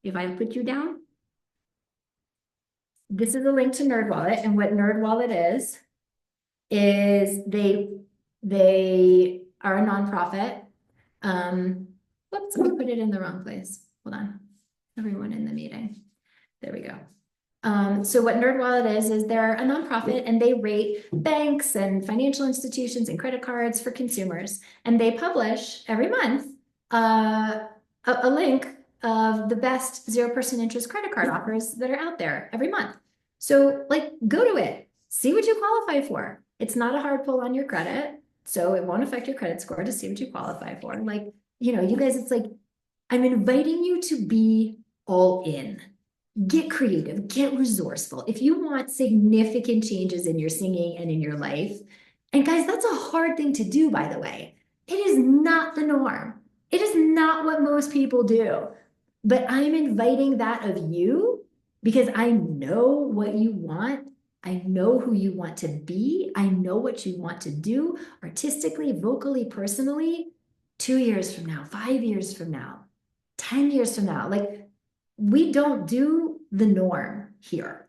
if I put you down? This is a link to NerdWallet, and what NerdWallet is they are a nonprofit. Whoops, I put it in the wrong place. Hold Hold on. Everyone in the meeting. There we go. So what NerdWallet is they're a nonprofit and they rate banks and financial institutions and credit cards for consumers. And they publish every month a link of the best 0% interest credit card offers that are out there every month. So like, go to it, see what you qualify for. It's not a hard pull on your credit, so it won't affect your credit score to see what you qualify for. Like, you know, you guys, it's like, I'm inviting you to be all in. Get creative, get resourceful. If you want significant changes in your singing and in your life, and guys, that's a hard thing to do, by the way. It is not the norm. It is not what most people do. But I'm inviting that of you because I know what you want. I know who you want to be. I know what you want to do artistically, vocally, personally, 2 years from now, 5 years from now, 10 years from now. Like, we don't do the norm here.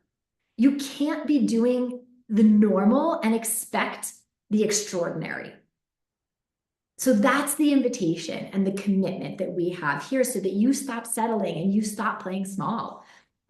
You can't be doing the normal and expect the extraordinary. So that's the invitation and the commitment that we have here so that you stop settling and you stop playing small.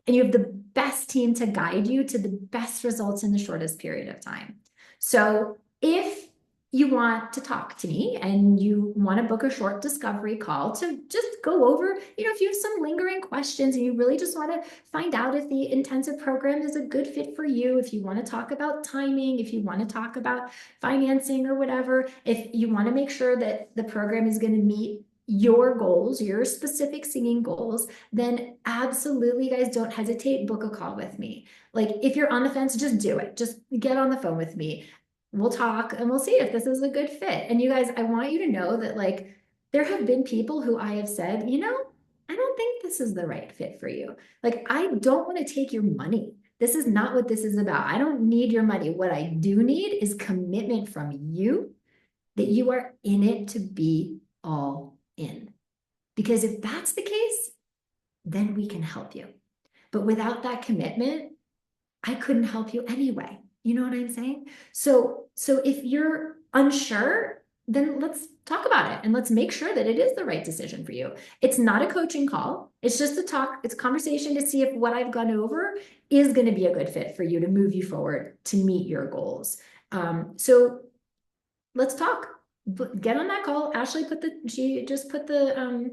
And you have the best team to guide you to the best results in the shortest period of time. So if you want to talk to me and you want to book a short discovery call to just go over, you know, if you have some lingering questions and you really just want to find out if the intensive program is a good fit for you, if you want to talk about timing, if you want to talk about financing or whatever, if you want to make sure that the program is going to meet your goals, your specific singing goals, then absolutely, guys, don't hesitate, book a call with me. Like, if you're on the fence, just do it. Just get on the phone with me. We'll talk and we'll see if this is a good fit. And you guys, I want you to know that, like, there have been people who I have said, you know, I don't think this is the right fit for you. Like, I don't want to take your money. This is not what this is about. I don't need your money. What I do need is commitment from you that you are in it to be all in. Because if that's the case, then we can help you. But without that commitment, I couldn't help you anyway. You know what I'm saying? So if you're unsure, then let's talk about it and let's make sure that it is the right decision for you. It's not a coaching call. It's just a talk. It's a conversation to see if what I've gone over is going to be a good fit for you to move you forward to meet your goals. So let's talk. Get on that call. Ashley she just put the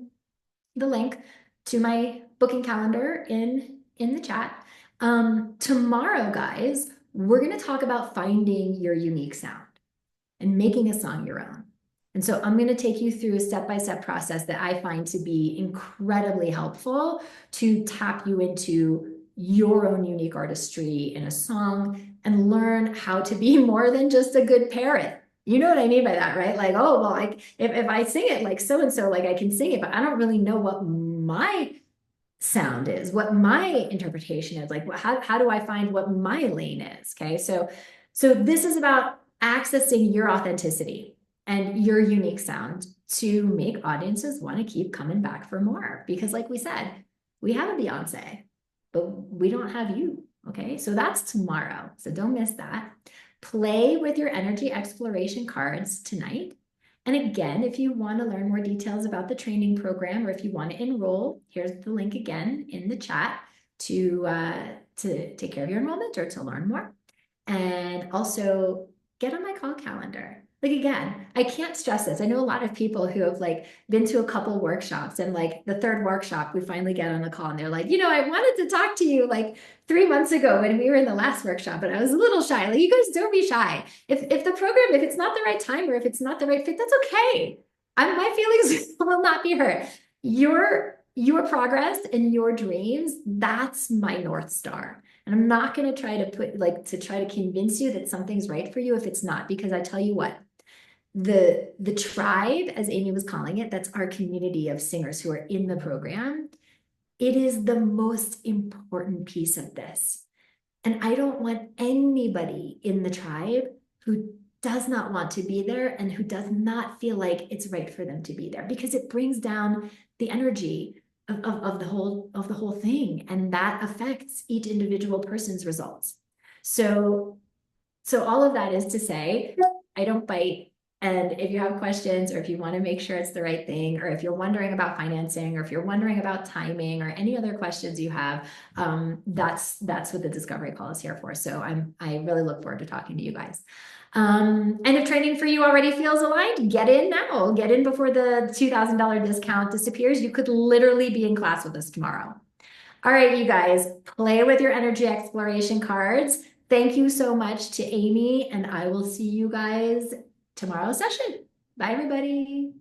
link to my booking calendar in the chat. Tomorrow, guys, we're going to talk about finding your unique sound and making a song your own. And so I'm going to take you through a step-by-step process that I find to be incredibly helpful to tap you into your own unique artistry in a song and learn how to be more than just a good parrot. You know what I mean by that, right? Like, oh, well, like if I sing it like so-and-so, like I can sing it, but I don't really know what my sound is, what my interpretation is, like how do I find what my lane is? Okay, so this is about accessing your authenticity and your unique sound to make audiences want to keep coming back for more. Because like we said, we have a Beyonce, but we don't have you. Okay, so that's tomorrow. So don't miss that. Play with your energy exploration cards tonight. And again, if you want to learn more details about the training program, or if you want to enroll, here's the link again in the chat to take care of your enrollment or to learn more. And also get on my call calendar. Like, again, I can't stress this. I know a lot of people who have like been to a couple workshops, and like the third workshop, we finally get on the call and they're like, you know, I wanted to talk to you like 3 months ago when we were in the last workshop, but I was a little shy. Like, you guys, don't be shy. If the program, if it's not the right time or if it's not the right fit, that's okay. My feelings will not be hurt. Your progress and your dreams, that's my North Star. And I'm not going to try to try to convince you that something's right for you if it's not, because I tell you what, the tribe, as Amy was calling it, that's our community of singers who are in the program. It is the most important piece of this. And I don't want anybody in the tribe who does not want to be there and who does not feel like it's right for them to be there, because it brings down the energy of the whole thing, and that affects each individual person's results. So all of that is to say, I don't bite And if you have questions, or if you want to make sure it's the right thing, or if you're wondering about financing, or if you're wondering about timing, or any other questions you have, that's what the discovery call is here for. So I really look forward to talking to you guys. And if training for you already feels aligned, get in now. Get in before the $2,000 discount disappears. You could literally be in class with us tomorrow. All right, you guys, play with your energy exploration cards. Thank you so much to Amy, and I will see you guys tomorrow's session. Bye, everybody.